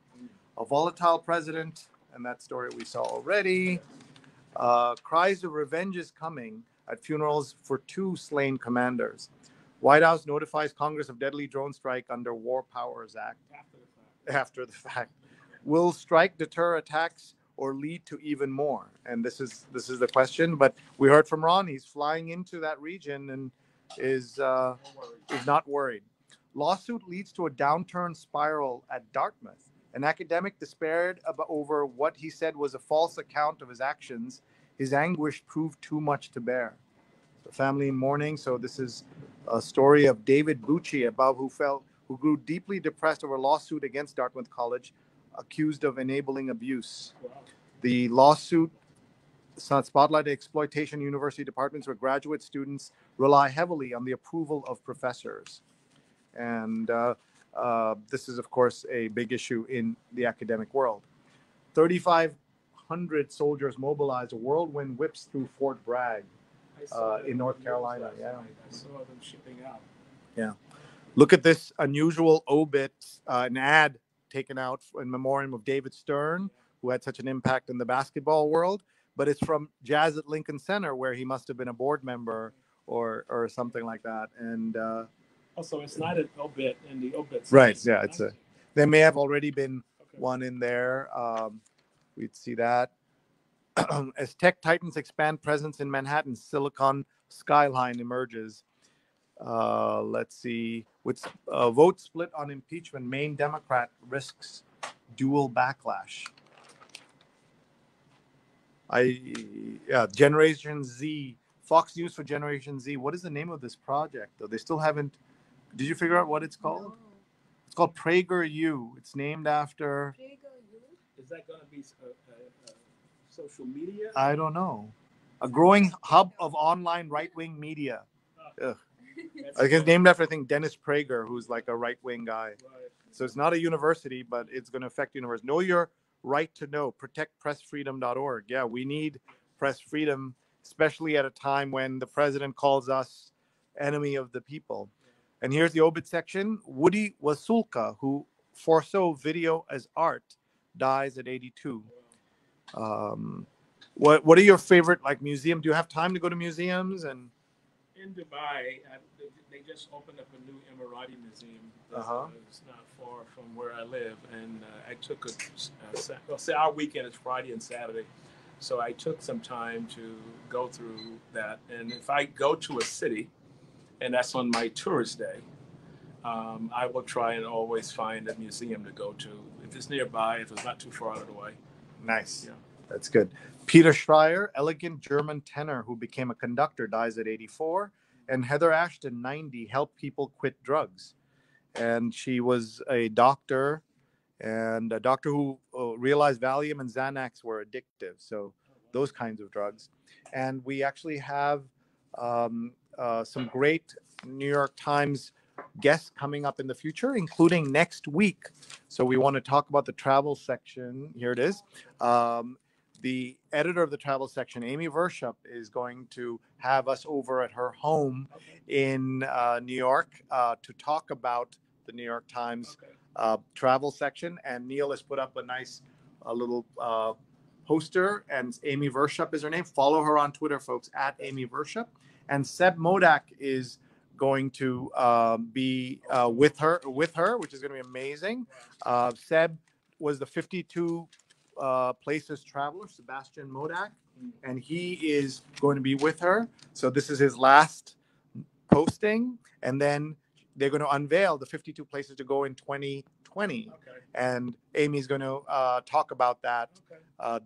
A volatile president, and that story we saw already. Cries of revenge is coming at funerals for 2 slain commanders. White House notifies Congress of deadly drone strike under War Powers Act. After the fact. Will strike deter attacks or lead to even more? And this is the question. But we heard from Ron. He's flying into that region and is not worried. Lawsuit leads to a downturn spiral at Dartmouth. An academic despaired over what he said was a false account of his actions. His anguish proved too much to bear. The family in mourning. So this is a story of David Bucci above, who grew deeply depressed over a lawsuit against Dartmouth College, accused of enabling abuse. Wow. The lawsuit spotlighted exploitation university departments where graduate students rely heavily on the approval of professors. And this is, of course, a big issue in the academic world. 3,500 soldiers mobilized. A whirlwind whips through Fort Bragg in North Carolina. Yeah. I saw them shipping out. Yeah. Look at this unusual obit, an ad taken out in memoriam of David Stern, who had such an impact in the basketball world. But it's from Jazz at Lincoln Center, where he must have been a board member or something like that. And also, it's not an obit in the obit. Right. Yeah. There may have already been one in there. We'd see that. As tech titans expand presence in Manhattan, Silicon skyline emerges. Let's see. With vote split on impeachment, Maine Democrat risks dual backlash. Generation Z. Fox News for Generation Z. What is the name of this project, though? They still haven't. Did you figure out what it's called? No. It's called PragerU. It's named after. PragerU? Is that going to be social media? I don't know. A growing hub of online right-wing media. I think it's named after, I think, Dennis Prager, who's like a right-wing guy. So it's not a university, but it's going to affect the university. Know your right to know. Protectpressfreedom.org. Yeah, we need press freedom, especially at a time when the president calls us enemy of the people. And here's the obit section. Woody Wasulka, who foresaw video as art, dies at 82. What are your favorite like museum? Do you have time to go to museums? And in Dubai, they just opened up a new Emirati museum that's not far from where I live, and I took our weekend is Friday and Saturday, so I took some time to go through that. And if I go to a city, and that's on my tourist day, I will try and always find a museum to go to if it's nearby, if it's not too far out of the way. Nice. Yeah. That's good. Peter Schreier, elegant German tenor who became a conductor, dies at 84. And Heather Ashton, 90, helped people quit drugs. And she was a doctor, and a doctor who realized Valium and Xanax were addictive. So those kinds of drugs. And we actually have some great New York Times guests coming up in the future, including next week. So we want to talk about the travel section. Here it is. The editor of the travel section, Amy Vershup, is going to have us over at her home in New York to talk about the New York Times travel section. And Neil has put up a nice little poster, and Amy Vershup is her name. Follow her on Twitter, folks, at Amy Vershup. And Seb Modak is going to be with her, which is going to be amazing. Seb was the 52 places traveler, Sebastian Modak, and he is going to be with her. So this is his last posting, and then they're going to unveil the 52 places to go in 2020. And Amy's going to talk about that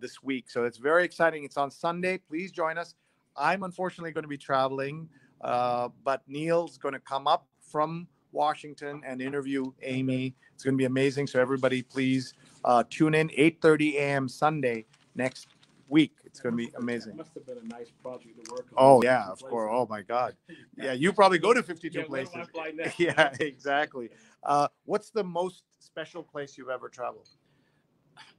this week. So it's very exciting. It's on Sunday. Please join us. I'm unfortunately going to be traveling, but Neil's going to come up from Washington and interview Amy. It's going to be amazing. So everybody, please tune in 8:30 a.m. Sunday next week. It's going to be amazing. That must have been a nice project to work on. Oh yeah, of course. Oh my God. Yeah, you probably go to 52 places. Yeah, exactly. What's the most special place you've ever traveled?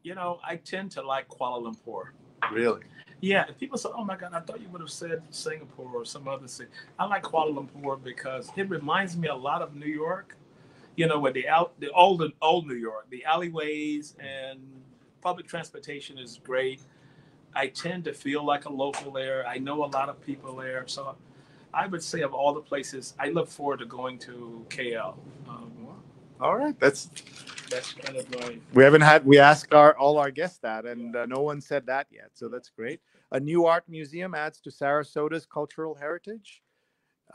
You know, I tend to like Kuala Lumpur. Really? Yeah, people say, "Oh my God, I thought you would have said Singapore or some other city." I like Kuala Lumpur because it reminds me a lot of New York. You know, with the old New York, the alleyways and public transportation is great. I tend to feel like a local there. I know a lot of people there, so I would say of all the places, I look forward to going to KL. All right, that's kind of my. We asked all our guests that, and no one said that yet. So that's great. A new art museum adds to Sarasota's cultural heritage.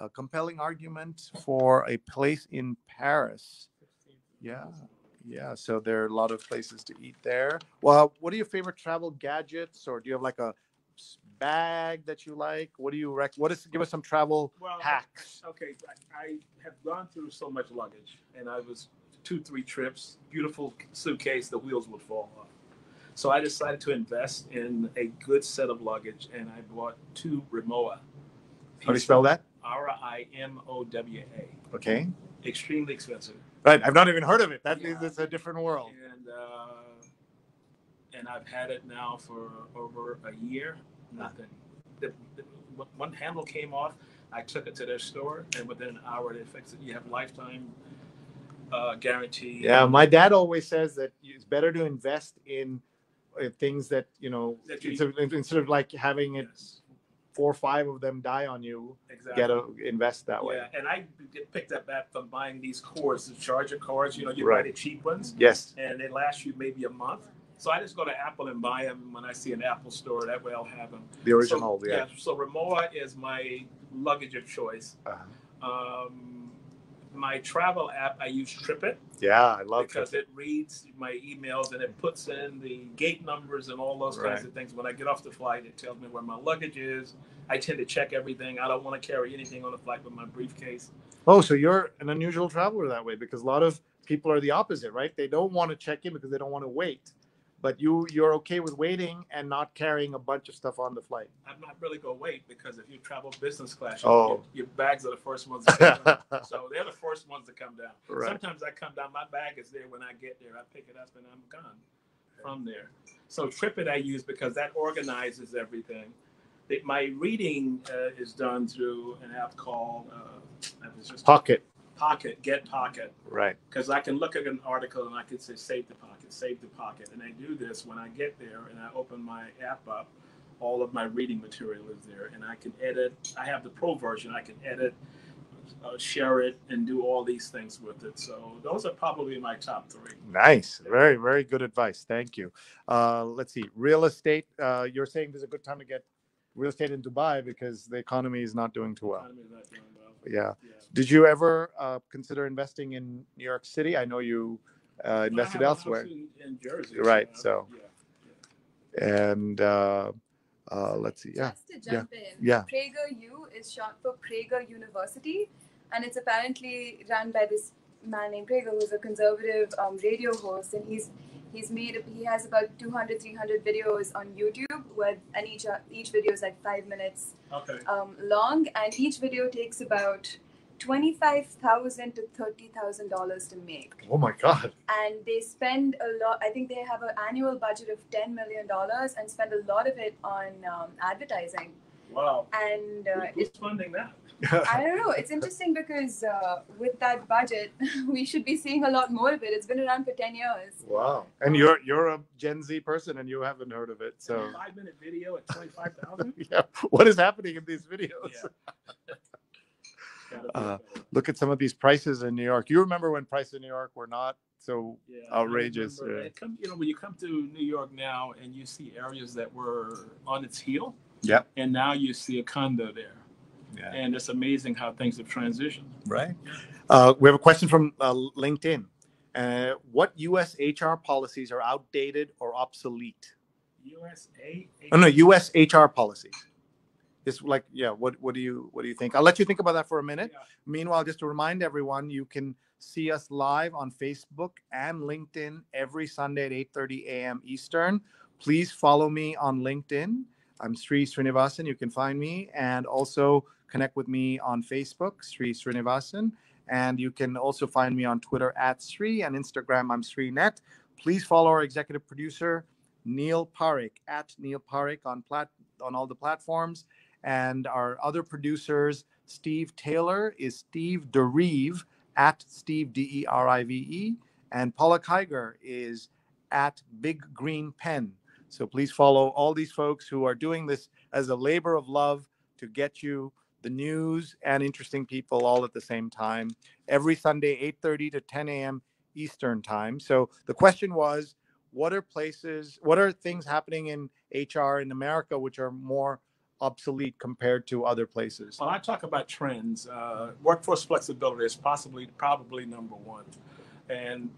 A compelling argument for a place in Paris. Yeah. So there are a lot of places to eat there. Well, what are your favorite travel gadgets, or do you have like a bag that you like? What do you give us some travel hacks? Okay, I have gone through so much luggage, and I was 2-3 trips, beautiful suitcase, the wheels would fall off. So I decided to invest in a good set of luggage, and I bought 2 Rimowa. How do you spell that? Rimowa. Okay. Extremely expensive. Right, I've not even heard of it. It's a different world. And I've had it now for over a year. Nothing. One handle came off. I took it to their store, and within an hour they fixed it. You have lifetime guarantee. Yeah, my dad always says that it's better to invest in things that instead of like having it. 4 or 5 of them die on you. Exactly. You got to invest that way. Yeah, and I picked up that from buying these cords, the charger cords. You know, you buy the cheap ones. Yes. And they last you maybe a month. So I just go to Apple and buy them when I see an Apple store. That way I'll have them. The original, yeah. So Rimowa is my luggage of choice. My travel app, I use TripIt. Yeah, I love because it reads my emails and it puts in the gate numbers and all those kinds of things. When I get off the flight, it tells me where my luggage is. I tend to check everything. I don't want to carry anything on the flight but my briefcase. Oh, so you're an unusual traveler that way, because a lot of people are the opposite, right? They don't want to check in because they don't want to wait. but you're okay with waiting and not carrying a bunch of stuff on the flight. I'm not really going to wait, because if you travel business class, your bags are the first ones to come down. So they're the first ones to come down. Right. Sometimes I come down, my bag is there when I get there. I pick it up and I'm gone from there. So Tripit I use because that organizes everything. My reading is done through an app called Pocket. Get Pocket. Right. Because I can look at an article and I can say save the pocket. And I do this when I get there and I open my app up. All of my reading material is there, and I can edit. I have the pro version. I can edit, share it, and do all these things with it. So those are probably my top 3. Nice. Very, very good advice. Thank you. Let's see. Real estate. You're saying this is a good time to get real estate in Dubai because the economy is not doing too well. The economy is not doing well. Yeah. Did you ever consider investing in New York City? I know you invested elsewhere. In Jersey. Right. So. Yeah. And let's see. Yeah. Just to jump in. Yeah. PragerU is short for Prager University, and it's apparently run by this man named Prager, who's a conservative radio host, and he has about 200-300 videos on YouTube, and each video is like 5 minutes long, and each video takes about $25,000 to $30,000 to make. Oh my God! And they spend a lot. I think they have an annual budget of $10 million and spend a lot of it on advertising. Wow! And who's funding that? I don't know. It's interesting because with that budget, we should be seeing a lot more of it. It's been around for 10 years. Wow! And you're a Gen Z person, and you haven't heard of it. So a 5-minute video at $25,000. Yeah. What is happening in these videos? Yeah. Look at some of these prices in New York. You remember when prices in New York were not so outrageous? When you come to New York now and you see areas that were on its heel, and now you see a condo there. Yeah. And it's amazing how things have transitioned. Right. We have a question from LinkedIn. What U.S. HR policies are outdated or obsolete? U.S. HR policies. It's like, what do you think? I'll let you think about that for a minute. Yeah. Meanwhile, just to remind everyone, you can see us live on Facebook and LinkedIn every Sunday at 8:30 a.m. Eastern. Please follow me on LinkedIn. I'm Sreenivasan. You can find me, and also connect with me on Facebook, Sreenivasan. And you can also find me on Twitter at Sree, and Instagram, I'm SreeNet. Please follow our executive producer, Neil Parekh, at Neil Parekh on all the platforms. And our other producers, Steve Taylor is Steve Derive, at Steve Derive, and Paula Kiger is at Big Green Pen. So please follow all these folks who are doing this as a labor of love to get you the news and interesting people all at the same time. Every Sunday, 8:30 to 10 a.m. Eastern time. So the question was, what are things happening in HR in America which are more obsolete compared to other places? Well, I talk about trends. Workforce flexibility is probably number one. And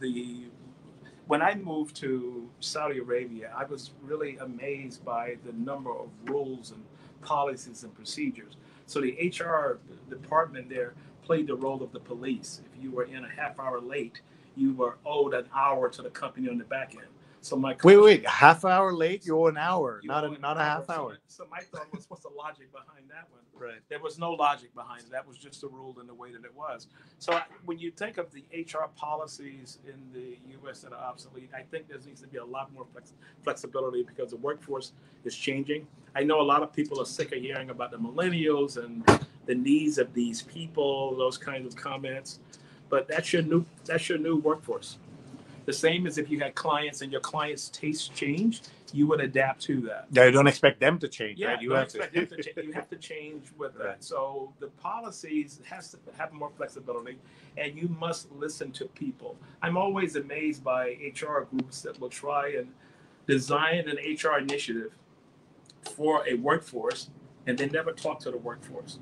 when I moved to Saudi Arabia, I was really amazed by the number of rules and policies and procedures. So the HR department there played the role of the police. If you were in a half hour late, you were owed an hour to the company on the back end. So wait, half hour late? You owe an hour, not a half hour. So my thought was, what's the logic behind that one? Right. There was no logic behind it. That was just the rule and the way that it was. So when you think of the HR policies in the U.S. that are obsolete, I think there needs to be a lot more flexibility because the workforce is changing. I know a lot of people are sick of hearing about the millennials and the needs of these people, those kinds of comments. But that's your new workforce. The same as if you had clients and your clients' tastes change, you would adapt to that. Yeah, you don't expect them to change, right? You have to change with that. So the policies has to have more flexibility, and you must listen to people. I'm always amazed by HR groups that will try and design an HR initiative for a workforce, and they never talk to the workforce.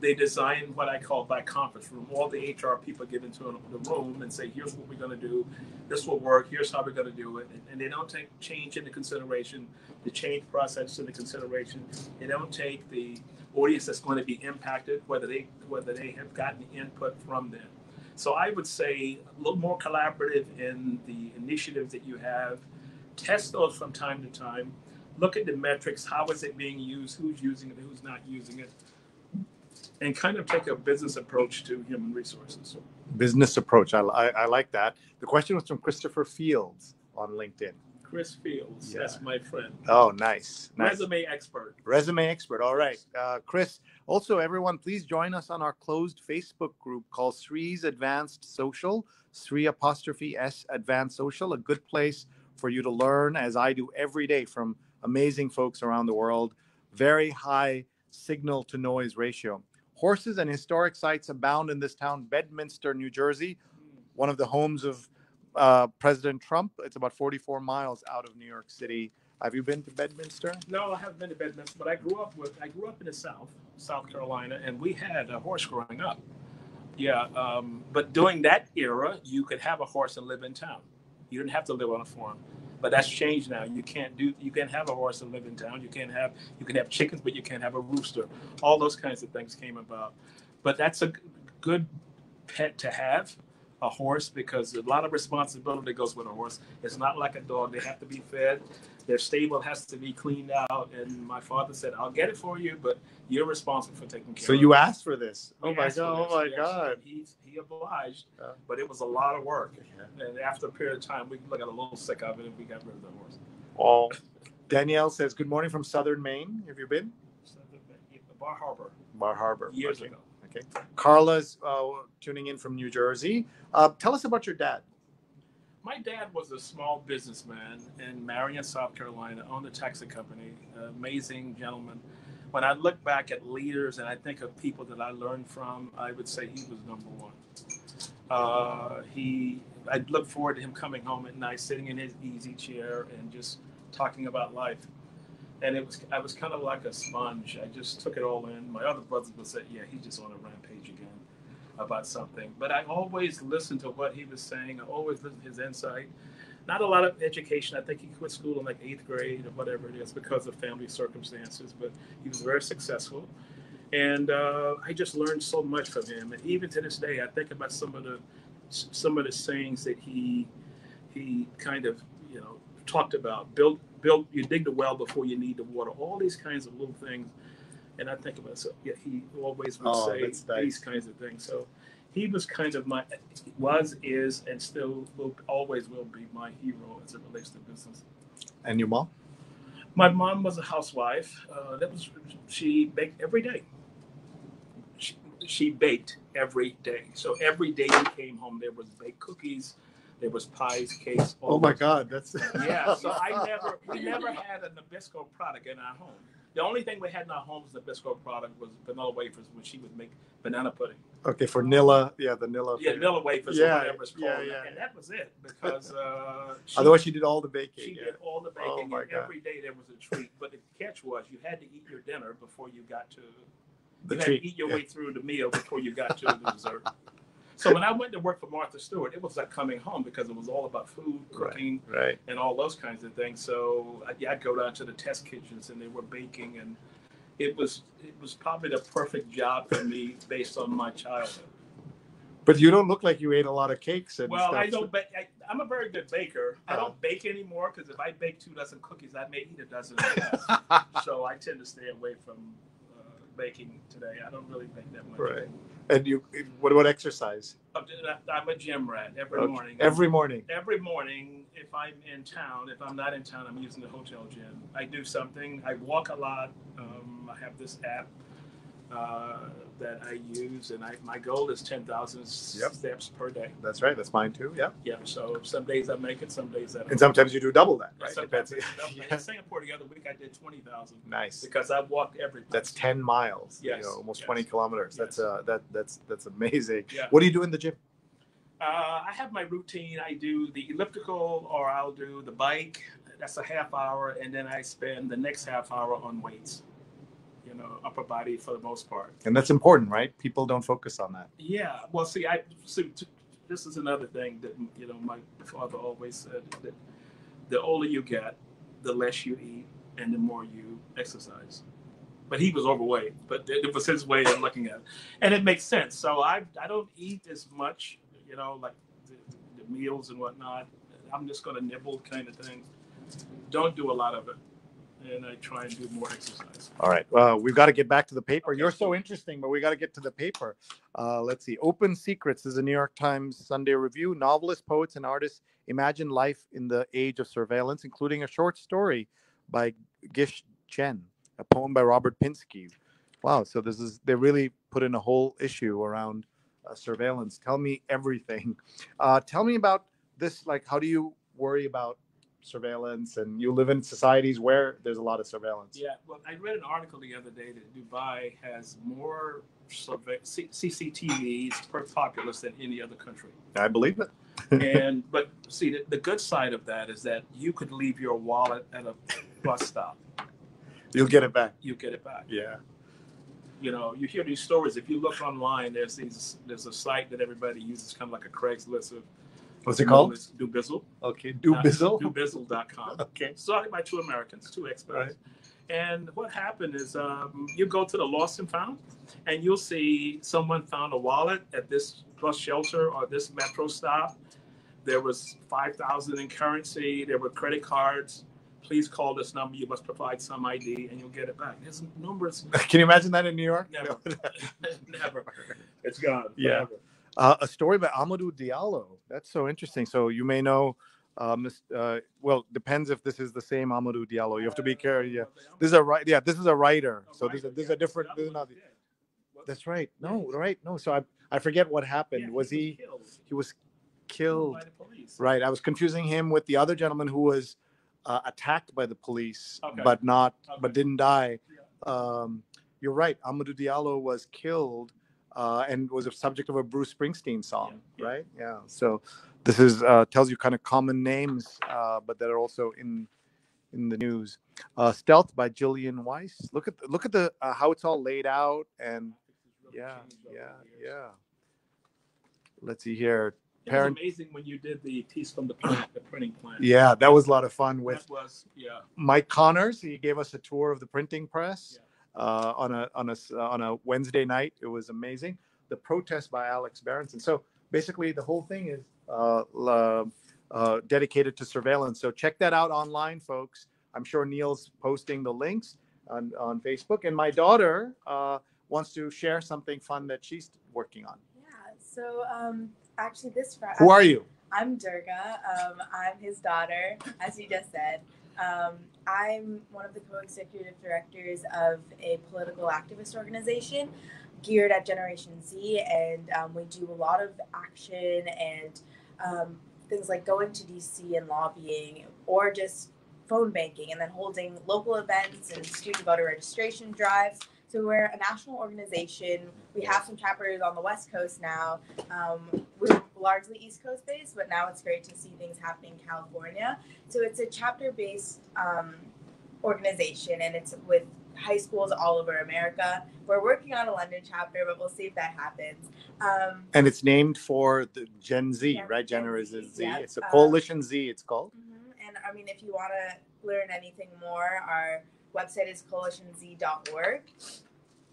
They design what I call by conference room. All the HR people get into the room and say, here's what we're going to do. This will work. Here's how we're going to do it. And they don't take change into consideration, the change process into consideration. They don't take the audience that's going to be impacted, whether they have gotten input from them. So I would say a little more collaborative in the initiatives that you have. test those from time to time, look at the metrics, how is it being used, who's using it, who's not using it, and kind of take a business approach to human resources. Business approach. I like that. The question was from Christopher Fields on LinkedIn. Chris Fields, that's my friend. Oh, nice. Resume expert. Resume expert. All right. Chris, also, everyone, please join us on our closed Facebook group called Sree's Advanced Social, Sree apostrophe S Advanced Social, a good place for you to learn, as I do every day, from amazing folks around the world. Very high signal to noise ratio. Horses and historic sites abound in this town, Bedminster, New Jersey, one of the homes of President Trump. It's about 44 miles out of New York City. Have you been to Bedminster? No, I haven't been to Bedminster, but I grew up in the South Carolina, and we had a horse growing up. Yeah, but during that era, you could have a horse and live in town. You didn't have to live on a farm. But that's changed now. You can't have a horse and live in town. You can have chickens, but you can't have a rooster. All those kinds of things came about. But that's a good pet to have, a horse, because a lot of responsibility goes with a horse. It's not like a dog. They have to be fed. Their stable has to be cleaned out. And my father said, I'll get it for you, but you're responsible for taking care of it. So you asked for this. Oh my Yes. God. He obliged, but it was a lot of work. Yeah. And after a period of time, we got a little sick of it and we got rid of the horse. Oh. Danielle says, good morning from Southern Maine. Have you been? Bar Harbor. Bar Harbor. Years ago. Okay. Carla's tuning in from New Jersey. Tell us about your dad. My dad was a small businessman in Marion, South Carolina, owned a taxi company, amazing gentleman. When I look back at leaders and I think of people that I learned from, I would say he was number one. I look forward to him coming home at night, sitting in his easy chair and just talking about life. And I was kind of like a sponge. I just took it all in. My other brothers would say, yeah, he's just on a rampage again about something. But I always listened to what he was saying. I always listened to his insight. Not a lot of education. I think he quit school in like 8th grade or whatever it is because of family circumstances, but he was very successful. And I just learned so much from him. And even to this day, I think about some of the sayings that he kind of, talked about. You dig the well before you need the water. All these kinds of little things. And I think about, so yeah, he always would say these kinds of things. So he was kind of is, and still always will be my hero as it relates to business. And your mom? My mom was a housewife. She baked every day. She baked every day. So every day you came home, there was baked cookies, there was pies, cakes. Oh my God, that's yeah. So we never had a Nabisco product in our home. The only thing we had in our home was Nabisco product was vanilla wafers when she would make banana pudding. Okay, for Nilla, the Nilla. Yeah, Nilla wafers or whatever it's called. Yeah. And that was it because otherwise she did all the baking. She did all the baking. Oh my God. Every day there was a treat. But the catch was you had to eat your dinner before you got to the treat. Had to eat your way through the meal before you got to the dessert. So when I went to work for Martha Stewart, it was like coming home because it was all about food, cooking, right. and all those kinds of things. So I'd go down to the test kitchens and they were baking, and it was probably the perfect job for me based on my childhood. But you don't look like you ate a lot of cakes and stuff. I don't bake. I'm a very good baker. I don't bake anymore because if I bake 2 dozen cookies, I may eat a dozen. So I tend to stay away from baking today. I don't really bake that much. Right. And what about exercise? I'm a gym rat every morning. Every morning? Every morning, if I'm in town. If I'm not in town, I'm using the hotel gym. I do something. I walk a lot. I have this app that I use, and my goal is 10,000 steps per day. That's right. That's mine too. Yeah. Yeah. So some days I make it, some days I don't. And sometimes you do double that, right? Sometimes in Singapore the other week I did 20,000. Nice. Because I walked every place. That's 10 miles. Yes. Almost 20 kilometers. Yes. That's amazing. Yeah. What do you do in the gym? I have my routine. I do the elliptical, or I'll do the bike. That's a half hour, and then I spend the next half hour on weights. Upper body for the most part. And that's important, right? People don't focus on that. Yeah. Well, see, this is another thing that, my father always said, that the older you get, the less you eat and the more you exercise. But he was overweight, but it was his way of looking at it. And it makes sense. So I don't eat as much, like the meals and whatnot. I'm just going to nibble kind of thing. don't do a lot of it. And I try and do more exercise. All right. Well, we've got to get back to the paper. Okay. You're so interesting, but we got to get to the paper. Let's see. Open Secrets is a New York Times Sunday review. Novelists, poets, and artists imagine life in the age of surveillance, including a short story by Gish Chen, a poem by Robert Pinsky. Wow. So they really put in a whole issue around surveillance. Tell me everything. Tell me about this. Like, how do you worry about surveillance, and you live in societies where there's a lot of surveillance? Yeah, well, I read an article the other day that Dubai has more CCTVs per populace than any other country. I believe it. But see, the good side of that is that you could leave your wallet at a bus stop. You'll get it back. You get it back. Yeah. You know, you hear these stories. If you look online, there's a site that everybody uses, kind of like a Craigslist of. What's it called? Dubizzle. Okay, Dubizzle. Dubizzle.com. Okay. Started by two Americans, two experts. Right. And what happened is you go to the lost and found, and you'll see someone found a wallet at this bus shelter or this metro stop. There was $5,000 in currency. There were credit cards. Please call this number. You must provide some ID, and you'll get it back. There's numbers. Can you imagine that in New York? Never. Never. It's gone. Yeah. Forever. A story by Amadou Diallo. That's so interesting. So you may know, well, depends if this is the same Amadou Diallo. You have to be careful. Yeah, this is a this is a writer. So this is a different. This is not. That's right. No, right. No. So I forget what happened. Was he? He was killed. By the police. Right. I was confusing him with the other gentleman who was attacked by the police, Okay. but didn't die. You're right. Amadou Diallo was killed. And was a subject of a Bruce Springsteen song, right? Yeah. So this is tells you kind of common names, but that are also in the news. Stealth by Jillian Weiss. Look at the how it's all laid out, and yeah. Let's see here. It was amazing when you did the piece from the printing plant. Yeah, that was a lot of fun with Mike Connors. He gave us a tour of the printing press. Yeah. On a Wednesday night. It was amazing. The Protest by Alex Berenson. So basically the whole thing is dedicated to surveillance. So check that out online, folks. I'm sure Neil's posting the links on Facebook. And my daughter wants to share something fun that she's working on. Yeah. So actually this Friday. Who are you? I'm Durga. I'm his daughter, as you just said. I'm one of the co-executive directors of a political activist organization geared at Generation Z, and we do a lot of action and things like going to DC and lobbying, or just phone banking, and then holding local events and student voter registration drives. So we're a national organization. We have some chapters on the West Coast now. We're largely East Coast based, but now it's great to see things happening in California. So it's a chapter-based organization, and it's with high schools all over America. We're working on a London chapter, but we'll see if that happens. And it's named for the Gen Z, right? Generation Z. Yeah. It's a Coalition Z, it's called. Mm-hmm. And I mean, if you want to learn anything more, our website is coalitionz.org.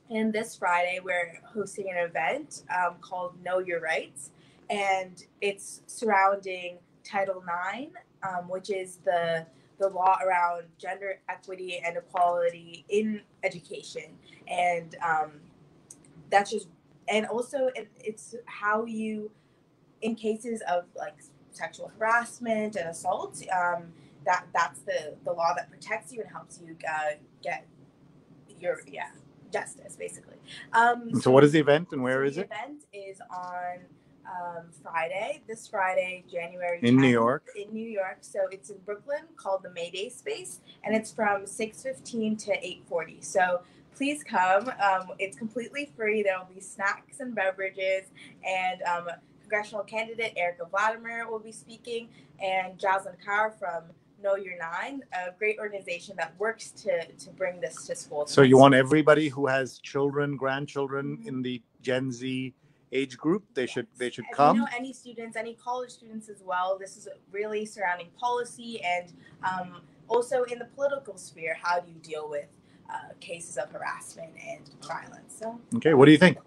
And this Friday, we're hosting an event called Know Your Rights. And it's surrounding Title IX, which is the law around gender equity and equality in education. And that's just, and also it's how you, in cases of like sexual harassment and assault, that's the law that protects you and helps you get your justice, basically. So what is the event and where is it? The event is on Friday, this Friday, January 10th, in New York. In New York, so it's in Brooklyn, called the Mayday Space, and it's from 6:15 to 8:40. So please come. It's completely free. There will be snacks and beverages, and congressional candidate Erica Vladimir will be speaking, and Jaslyn Kaur from Know Your Nine, a great organization that works to bring this to schools. So you want everybody who has children, grandchildren in the Gen Z age group, they should come. You know, any students, any college students as well. This is really surrounding policy and also in the political sphere. How do you deal with cases of harassment and violence? So okay, what do you think?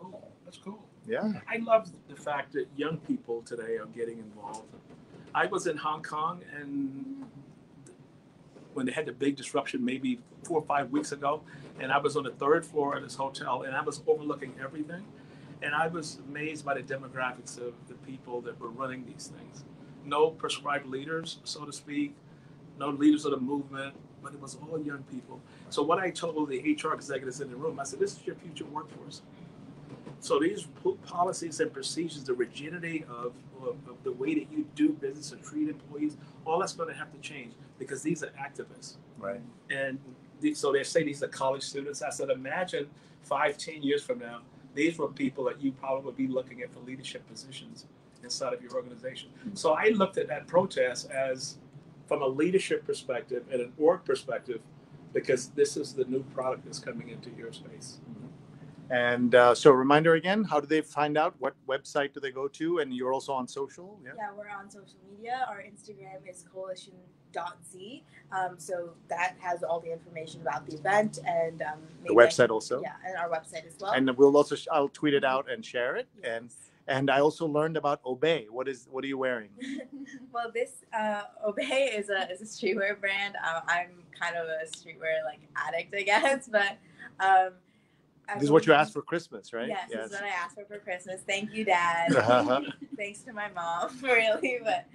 That's cool. Yeah, I love the fact that young people today are getting involved. I was in Hong Kong, and when they had the big disruption maybe 4 or 5 weeks ago. And I was on the 3rd floor of this hotel, and I was overlooking everything. And I was amazed by the demographics of the people that were running these things. No prescribed leaders, so to speak, no leaders of the movement, but it was all young people. So what I told the HR executives in the room, I said, this is your future workforce. So these policies and procedures, the rigidity of the way that you do business and treat employees, all that's going to have to change because these are activists. Right. And so they say these are college students. I said, imagine 5-10 years from now, these were people that you probably would be looking at for leadership positions inside of your organization. So I looked at that protest as from a leadership perspective and an org perspective, because this is the new product that's coming into your space. And so reminder again, how do they find out? What website do they go to? And you're also on social? Yeah, we're on social media. Our Instagram is coalition.z. So that has all the information about the event and the website also? Yeah, and our website as well. And we'll also, I'll tweet it out and share it. Yes. And I also learned about Obey. What are you wearing? Well, this Obey is a streetwear brand. I'm kind of a streetwear addict, I guess, but this is what you asked for Christmas, right? Yes, this is what I asked for Christmas. Thank you, Dad. Thanks to my mom, really. But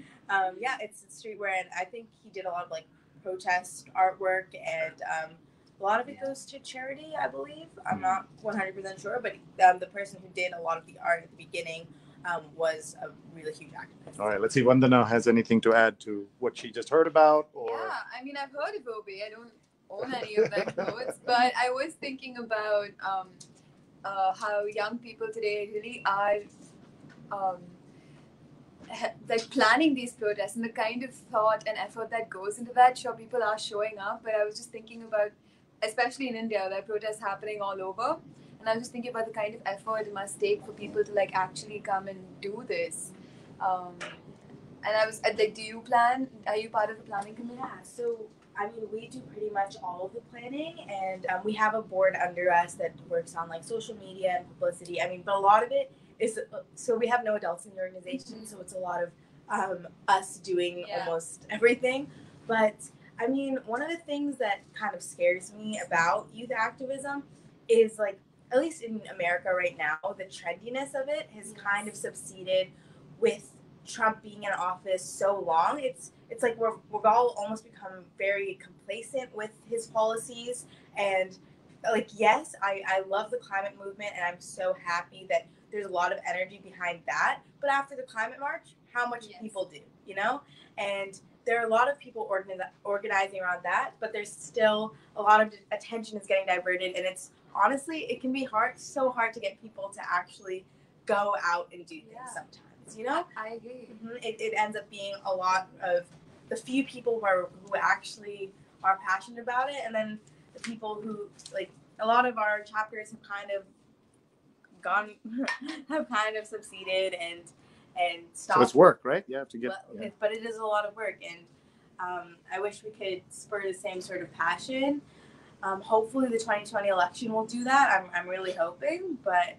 yeah, it's streetwear, and I think he did a lot of protest artwork, and a lot of it goes to charity, I believe. I'm not 100% sure, but the person who did a lot of the art at the beginning was a really huge activist. All right, let's see. Vandana has anything to add to what she just heard about? Or... Yeah, I mean, I've heard of Obey. I don't own any of their clothes, but I was thinking about how young people today really are planning these protests, and the kind of thought and effort that goes into that. Sure, people are showing up, but I was just thinking about, especially in India, there are protests happening all over, and I was just thinking about the kind of effort it must take for people to actually come and do this. And I was do you plan? Are you part of the planning committee? Yeah, so I mean, we do pretty much all of the planning, and we have a board under us that works on social media and publicity. I mean, but a lot of it is, so we have no adults in the organization, so it's a lot of us doing almost everything. But I mean, one of the things that kind of scares me about youth activism is at least in America right now, the trendiness of it has kind of succeeded with Trump being in office so long. It's like we've all almost become very complacent with his policies, and yes, I love the climate movement, and I'm so happy that there's a lot of energy behind that. But after the climate march, how much people do, and there are a lot of people organizing around that, but there's still a lot of attention is getting diverted, and it's honestly, it can be so hard to get people to actually go out and do things sometimes. I agree. Mm-hmm. It ends up being a lot of the few people who actually are passionate about it, and then the people who a lot of our chapters have kind of succeeded and stopped. So it's work, right? You have to get. But it is a lot of work, and I wish we could spur the same sort of passion. Hopefully, the 2020 election will do that. I'm really hoping, but.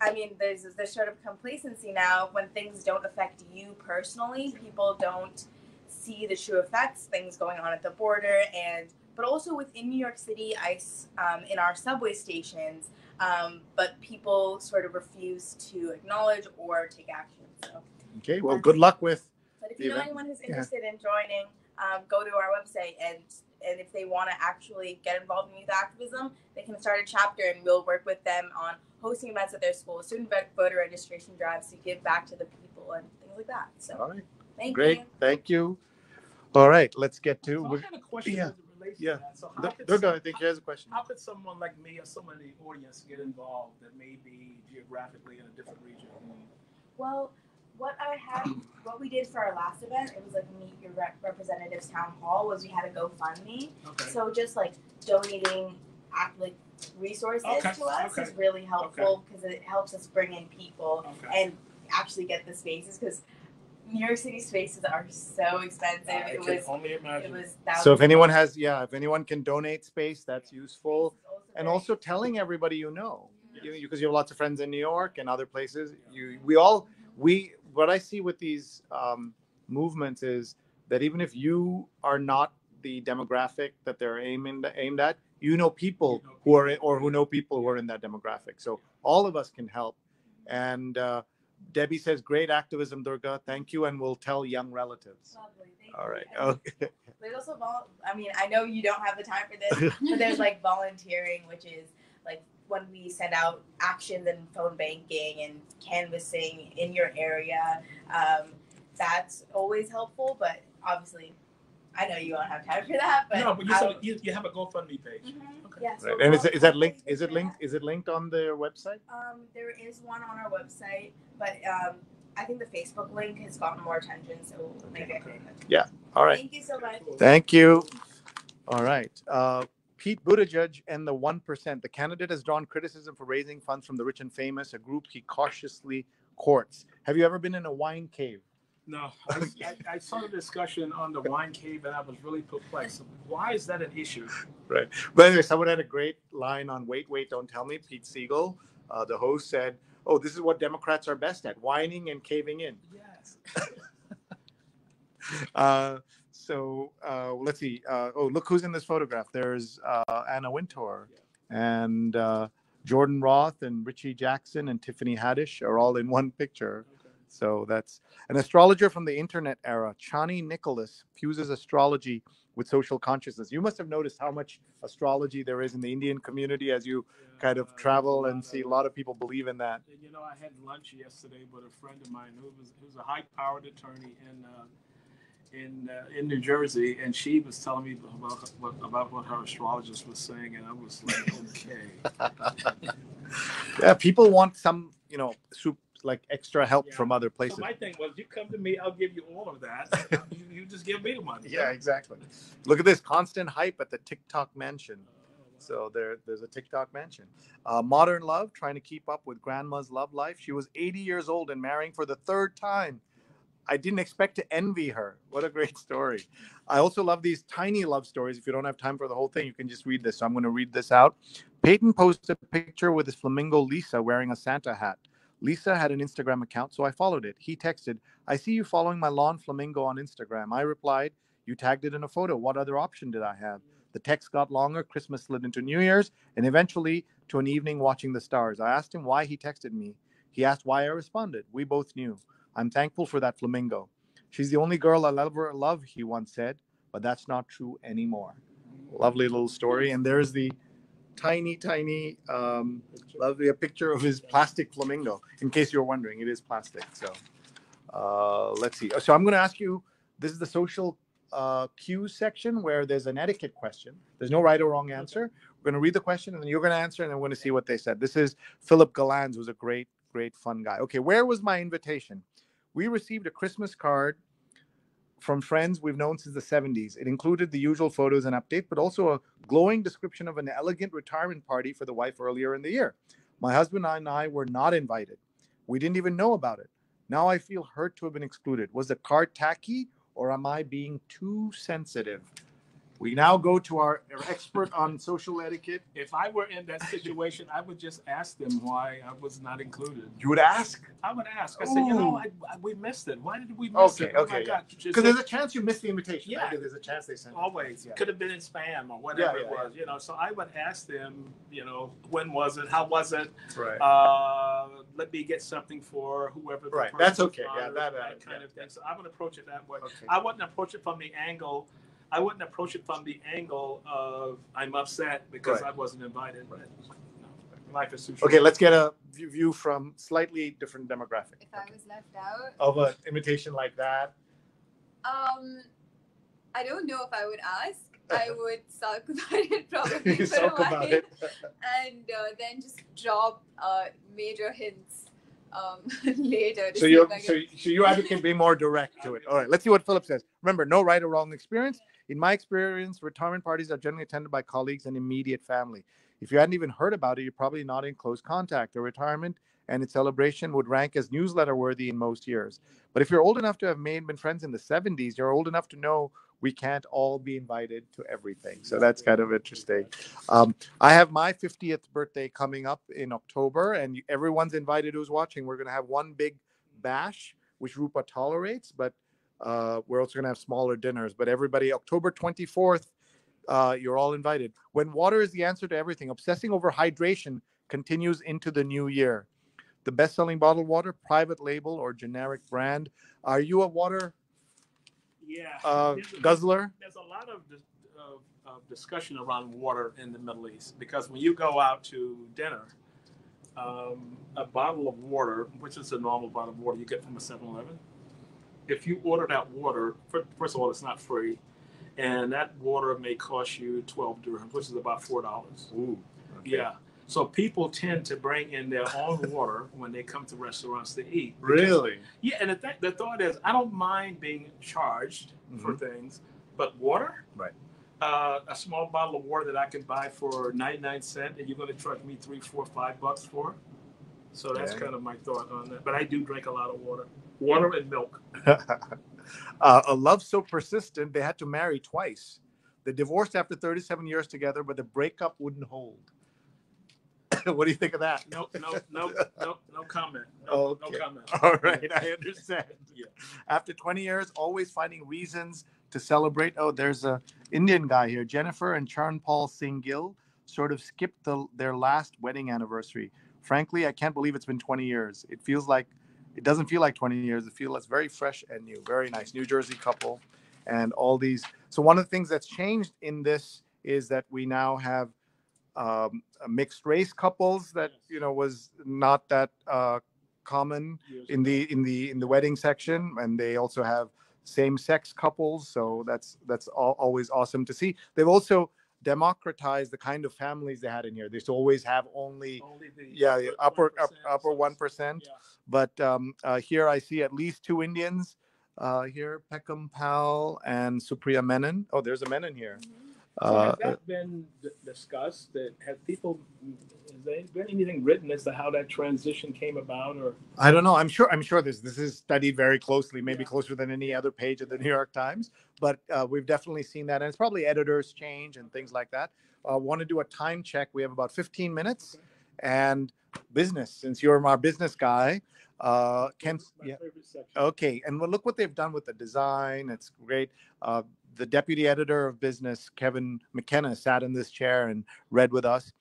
I mean, there's sort of complacency now when things don't affect you personally. People don't see the true effects, things going on at the border, but also within New York City, in our subway stations. But people sort of refuse to acknowledge or take action. So. Okay. Well, good luck with. But if you know anyone who's interested in joining, go to our website, and if they want to actually get involved in youth activism, they can start a chapter, and we'll work with them on hosting events at their school, student voter registration drives to give back to the people and things like that. So, all right. Thank you. Thank you. All right, let's get to. So I had a question as it relates to that. So I think he has a question. How could someone like me or someone in the audience get involved that may be geographically in a different region? Well, what we did for our last event, it was Meet Your Representatives Town Hall, was we had a GoFundMe. Okay. So just donating resources to us is really helpful because it helps us bring in people and actually get the spaces, because New York City spaces are so expensive. I can only imagine. It was so if anyone can donate space, that's useful. And also telling everybody because you have lots of friends in New York and other places. What I see with these movements is that even if you are not the demographic that they're aimed at, you know people who are or who know people who are in that demographic. So all of us can help. And Debbie says, great activism, Durga. Thank you. And we'll tell young relatives. Lovely. Thank All you. right. And Okay. there's also, I mean, I know you don't have the time for this, but there's like volunteering, which is like when we send out actions and phone banking and canvassing in your area. That's always helpful, but obviously, I know you won't have time for that. But no, but you said you have a GoFundMe page. Mm-hmm. Okay. Yeah. So Right. And is that linked? Is it linked? Is it linked on their website? There is one on our website, but I think the Facebook link has gotten more attention, so maybe I can. Yeah. All right. Thank you so much. Thank you. All right. Pete Buttigieg and the 1%. The candidate has drawn criticism for raising funds from the rich and famous, a group he cautiously courts. Have you ever been in a wine cave? No, I saw the discussion on the wine cave and I was really perplexed. Why is that an issue? Right. But anyway, someone had a great line on Wait, Don't Tell Me. Pete Siegel, the host, said, oh, this is what Democrats are best at, whining and caving in. Yes. So let's see. Oh, look who's in this photograph. There's Anna Wintour and Jordan Roth and Richie Jackson and Tiffany Haddish are all in one picture. Okay. So that's an astrologer from the internet era. Chani Nicholas fuses astrology with social consciousness. You must have noticed how much astrology there is in the Indian community as you kind of travel and see a lot of people believe in that. You know, I had lunch yesterday with a friend of mine who's a high-powered attorney in New Jersey, and she was telling me about what her astrologist was saying, and I was like, okay. Yeah, people want some, like extra help from other So places. my thing was, you come to me, I'll give you all of that. you just give me the money. Yeah, exactly. Look at this constant hype at the TikTok mansion. So there's a TikTok mansion. Modern love, trying to keep up with grandma's love life. She was 80 years old and marrying for the third time. I didn't expect to envy her. What a great story. I also love these tiny love stories. If you don't have time for the whole thing, you can just read this. So I'm going to read this out. Peyton posted a picture with his flamingo Lisa wearing a Santa hat. Lisa had an Instagram account, so I followed it. He texted, I see you following my lawn flamingo on Instagram. I replied, you tagged it in a photo. What other option did I have? The text got longer. Christmas slid into New Year's and eventually to an evening watching the stars. I asked him why he texted me. He asked why I responded. We both knew. I'm thankful for that flamingo. She's the only girl I'll ever love, he once said, but that's not true anymore. Lovely little story. And there's the tiny, lovely a picture of his plastic flamingo. In case you're wondering, it is plastic. So let's see. So I'm going to ask you, this is the social cues section where there's an etiquette question. There's no right or wrong answer. We're going to read the question and then you're going to answer and then we're going to see what they said. This is Philip Galans, who's a great fun guy. Okay, where was my invitation? We received a Christmas card from friends we've known since the 70s. It included the usual photos and update, but also a glowing description of an elegant retirement party for the wife earlier in the year. My husband and I were not invited. We didn't even know about it. Now I feel hurt to have been excluded. Was the card tacky or am I being too sensitive? We now go to our expert on social etiquette. If I were in that situation, I would just ask them why I was not included. You would ask? I would ask. I said, we missed it. Why did we miss it? Okay. Because there's a chance you missed the invitation. Yeah. Right? There's a chance they sent it. Always. Could have been in spam or whatever it was. So I would ask them, when was it? How was it? Right. Let me get something for whoever. Right. That's okay. Yeah. That kind of thing. So I would approach it that way. Okay. I wouldn't approach it from the angle. Of I'm upset because I wasn't invited. Right. Life is too short. Okay, let's get a view from slightly different demographic. If I was left out of an invitation like that, I don't know if I would ask. I would sulk about it probably for sulk a while, about it, and then just drop major hints later. So you advocate being more direct to it. All right, let's see what Philip says. Remember, no right or wrong experience. In my experience, retirement parties are generally attended by colleagues and immediate family. If you hadn't even heard about it, you're probably not in close contact. A retirement and its celebration would rank as newsletter worthy in most years. But if you're old enough to have been friends in the 70s, you're old enough to know we can't all be invited to everything. So that's kind of interesting. I have my 50th birthday coming up in October, and everyone's invited who's watching. We're going to have one big bash, which Rupa tolerates, but We're also going to have smaller dinners, but everybody, October 24th, you're all invited. When water is the answer to everything, obsessing over hydration continues into the new year. The best-selling bottled water, private label or generic brand. Are you a water guzzler? There's a lot of discussion around water in the Middle East, because when you go out to dinner, a bottle of water, which is a normal bottle of water you get from a 7-Eleven, if you order that water, first of all, it's not free, and that water may cost you 12 dirhams, which is about $4. Ooh, okay. Yeah. So people tend to bring in their own water when they come to restaurants to eat. Really? Yeah, and the thought is, I don't mind being charged for things, but water? Right. A small bottle of water that I can buy for 99 cents, and you're going to charge me $3, $4, $5 for? So that's kind of my thought on that. But I do drink a lot of water. Water and milk. A love so persistent, they had to marry twice. They divorced after 37 years together, but the breakup wouldn't hold. What do you think of that? No comment. No comment. All right, I understand. Yeah. After 20 years, always finding reasons to celebrate. Oh, there's a Indian guy here. Jennifer and Charnpal Singh Gill sort of skipped their last wedding anniversary. Frankly, I can't believe it's been 20 years. It doesn't feel like 20 years. It feels very fresh and new. Very nice. New Jersey couple and all these. So one of the things that's changed in this is that we now have mixed race couples that was not that common in the wedding section, and they also have same-sex couples. So that's always awesome to see. They've also democratized the kind of families they had in here. They used to always have only the upper 1%. Yeah. But here I see at least 2 Indians here, Peckham Pal and Supriya Menon. Oh, there's a Menon here. So has that been discussed? Has there been anything written as to how that transition came about? Or I don't know. I'm sure this is studied very closely, maybe closer than any other page of the New York Times. But we've definitely seen that, and it's probably editors change and things like that. Want to do a time check? We have about 15 minutes, and business. Since you're our business guy, Ken. Yeah. Okay, and look what they've done with the design. It's great. The deputy editor of business, Kevin McKenna, sat in this chair and read with us.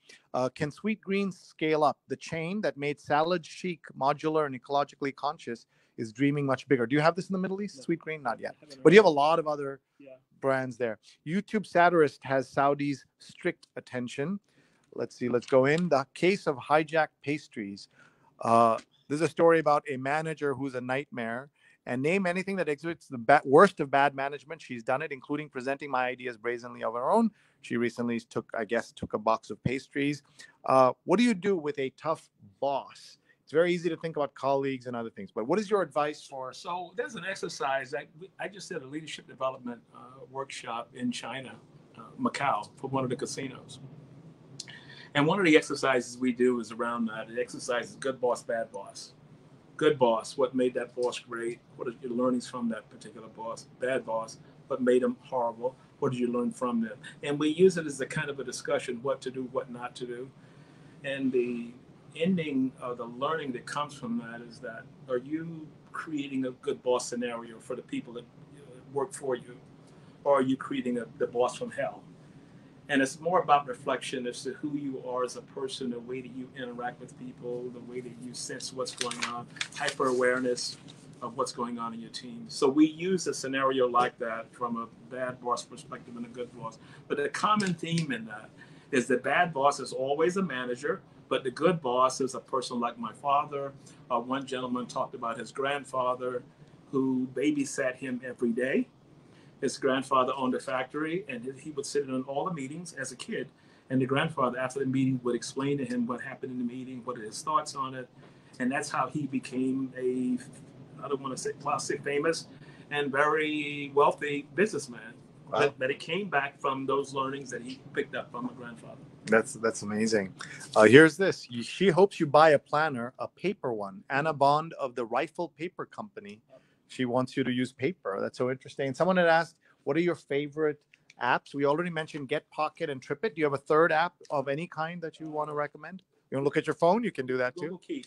Can Sweet Greens scale up? The chain that made salad chic, modular, and ecologically conscious is dreaming much bigger. Do you have this in the Middle East? No. Sweet Green? Not yet. But you have a lot of other brands there. YouTube satirist has Saudi's strict attention. Let's see. Let's go in. The case of hijacked pastries. There's a story about a manager who's a nightmare. And name anything that exhibits the worst of bad management. She's done it, including presenting my ideas brazenly of her own. She recently took a box of pastries. What do you do with a tough boss? It's very easy to think about colleagues and other things, but what is your advice for? So there's an exercise. I just did a leadership development workshop in China, Macau, for one of the casinos. And one of the exercises we do is around that. The exercise is good boss, bad boss. Good boss, what made that boss great? What are your learnings from that particular boss? Bad boss, what made him horrible? What did you learn from them? And we use it as a kind of a discussion, what to do, what not to do. And the ending of the learning that comes from that is that, are you creating a good boss scenario for the people that work for you? Or are you creating the boss from hell? And it's more about reflection as to who you are as a person, the way that you interact with people, the way that you sense what's going on, hyper-awareness of what's going on in your team. So we use a scenario like that from a bad boss perspective and a good boss. But the common theme in that is the bad boss is always a manager, but the good boss is a person like my father. One gentleman talked about his grandfather who babysat him every day. His grandfather owned a factory, and he would sit in on all the meetings as a kid. And the grandfather, after the meeting, would explain to him what happened in the meeting, what are his thoughts on it. And that's how he became I don't want to say famous and very wealthy businessman. Wow. But it came back from those learnings that he picked up from a grandfather. That's amazing. Here's this. She hopes you buy a planner, a paper one. Anna Bond of the Rifle Paper Company. She wants you to use paper. That's so interesting. Someone had asked, what are your favorite apps? We already mentioned Get Pocket and TripIt. Do you have a third app of any kind that you want to recommend? You want to look at your phone? You can do that too. Google Keep.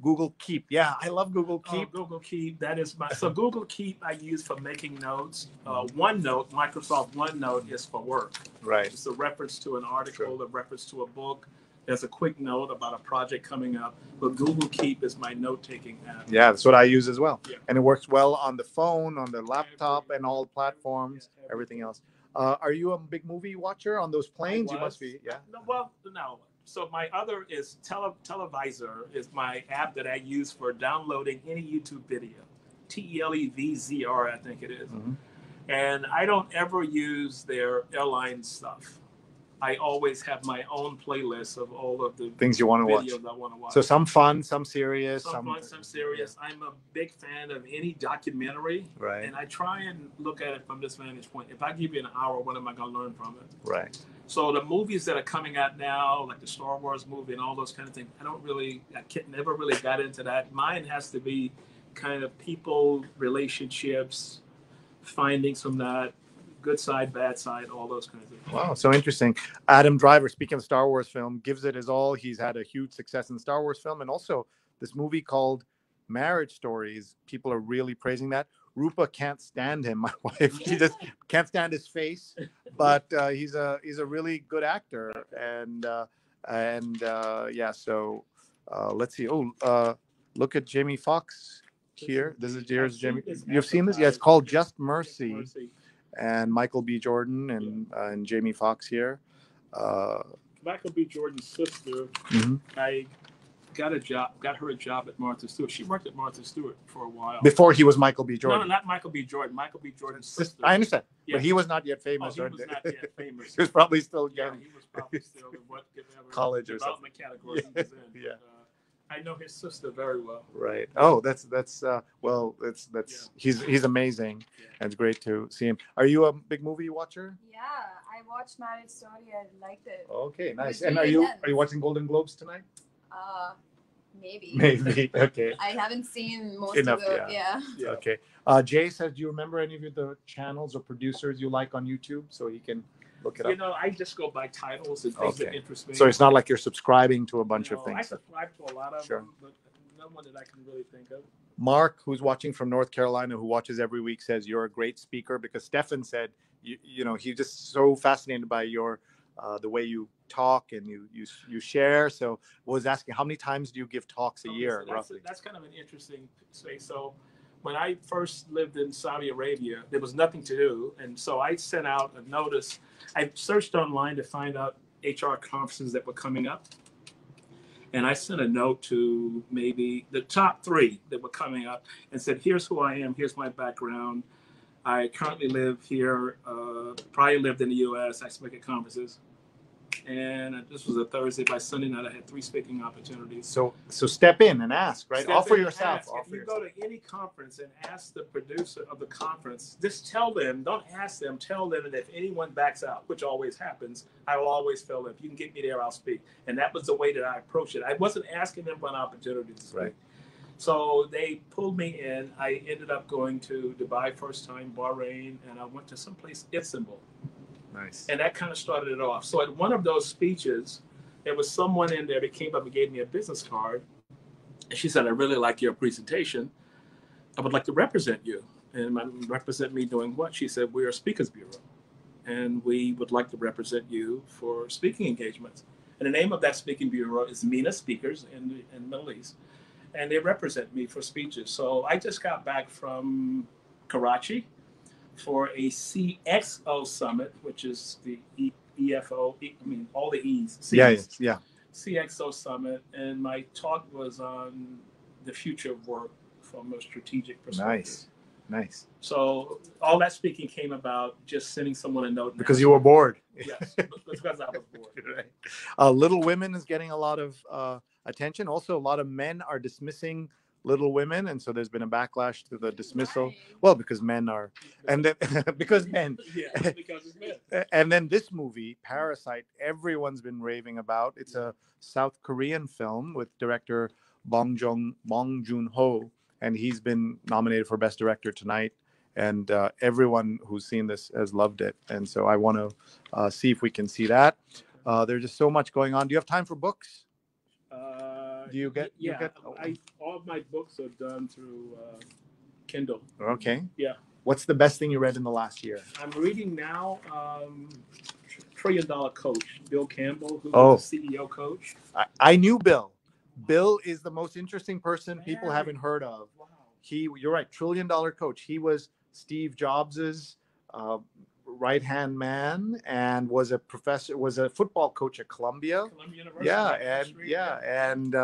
Google Keep. Yeah, I love Google Keep. Google Keep. That is so Google Keep I use for making notes. OneNote, Microsoft OneNote is for work. Right. It's a reference to an article, a reference to a book. There's a quick note about a project coming up. But Google Keep is my note-taking app. Yeah, that's what I use as well. Yeah. And it works well on the phone, on the laptop, and all platforms, everything else. Are you a big movie watcher on those planes? You must be, yeah. No. So my other is Televisor is my app that I use for downloading any YouTube video. TELEVZR, I think it is. Mm-hmm. And I don't ever use their airline stuff. I always have my own playlist of all of the things you want to watch. videos I want to watch. So some fun, some serious. Some fun, some serious. I'm a big fan of any documentary. Right. And I try and look at it from this vantage point. If I give you an hour, what am I going to learn from it? Right. So the movies that are coming out now, like the Star Wars movie and all those kind of things, never really got into that. Mine has to be kind of people, relationships, findings from that, good side, bad side, all those kinds of things. Wow, so interesting. Adam Driver, speaking of Star Wars film, gives it his all. He's had a huge success in Star Wars film, and also this movie called Marriage Stories. People are really praising that. Rupa can't stand him, my wife. She just can't stand his face, but he's a really good actor, and yeah. So let's see. Look at Jamie Foxx here. This is here's Jamie. You've seen this? Yeah, it's called Just Mercy. And Michael B. Jordan and Jamie Foxx here. Michael B. Jordan's sister, I got her a job at Martha Stewart. She worked at Martha Stewart for a while. Before he was Michael B. Jordan. No, not Michael B. Jordan. Michael B. Jordan's sister. I understand. Yeah. But he was not yet famous. He was not yet famous. He was probably still young. Yeah, he was probably still in whatever college or something. Category he was in. Yeah. I know his sister very well. Right. Oh, that's he's amazing. Yeah. And it's great to see him. Are you a big movie watcher? Yeah, I watched Marriage Story. I liked it. Okay, nice. It's And really are you watching Golden Globes tonight? Maybe. Maybe. Okay. I haven't seen most Enough, of the yeah. Yeah. Okay. Jay says, do you remember any of the channels or producers you like on YouTube so he can look it up? You know, I just go by titles and things that interest me. So it's not like you're subscribing to a bunch of things. I subscribe to a lot of them, but no one that I can really think of. Mark, who's watching from North Carolina, who watches every week, says you're a great speaker because Stefan said, you know, he's just so fascinated by your the way you talk and you share. So was asking, how many times do you give talks a year, roughly? That's kind of an interesting space. So when I first lived in Saudi Arabia, there was nothing to do. And so I sent out a notice. I searched online to find out HR conferences that were coming up. And I sent a note to maybe the top 3 that were coming up and said, here's who I am. Here's my background. I currently live here, prior lived in the U.S. I speak at conferences. And this was a Thursday. By Sunday night, I had 3 speaking opportunities. So step in and ask, right? Offer yourself. If you go to any conference and ask the producer of the conference, just tell them, don't ask them, tell them that if anyone backs out, which always happens, I will always tell them, if you can get me there, I'll speak. And that was the way that I approached it. I wasn't asking them for an opportunity to speak. Right. So they pulled me in. I ended up going to Dubai first time, Bahrain, and I went to someplace, Istanbul. Nice. And that kind of started it off. So at one of those speeches, there was someone in there that came up and gave me a business card. And she said, I really like your presentation. I would like to represent you. And represent me doing what? She said, we're a speakers bureau. And we would like to represent you for speaking engagements. And the name of that speaking bureau is MENA Speakers in the Middle East. And they represent me for speeches. So I just got back from Karachi for a CXO summit, which is the EFO, all the E's. Yeah. CXO summit. And my talk was on the future of work from a strategic perspective. Nice. So all that speaking came about just sending someone a note. Because you were bored. Yes, because I was bored. Right. Little Women is getting a lot of attention. Also, a lot of men are dismissing Little Women, and so there's been a backlash to the dismissal. Right. Well, because men are, and then because men. Yeah, because it's men. And then this movie, Parasite, everyone's been raving about. It's a South Korean film with director Bong Joon-ho, and he's been nominated for Best Director tonight. And everyone who's seen this has loved it. And so I want to see if we can see that. There's just so much going on. Do you have time for books? Do you get? Yeah, You get, all of my books are done through Kindle. okay. Yeah. What's the best thing you read in the last year? I'm reading now $1 Trillion Coach, Bill Campbell, who Oh. was the CEO coach. I knew Bill. Bill is the most interesting person people Very. haven't heard of. Wow. You're right, $1 Trillion Coach. He was Steve Jobs's right-hand man and was a football coach at Columbia. University. Yeah, and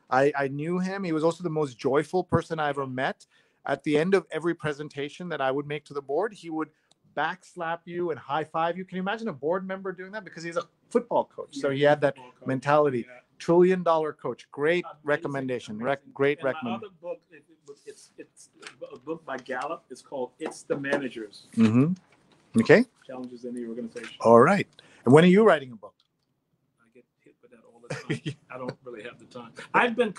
I knew him. He was also the most joyful person I ever met. At the end of every presentation that I would make to the board, he would backslap you and high five you. Can you imagine a board member doing that? Because he's a football coach, so he had that mentality. Yeah. $1 Trillion Coach. Great Amazing, recommendation. amazing. Great and recommendation. My other book, it's a book by Gallup. It's called "It's the Managers." Mm-hmm. Okay. Challenges in the organization. All right. And when are you writing a book? I get hit with that all the time. I don't really have the time. I've been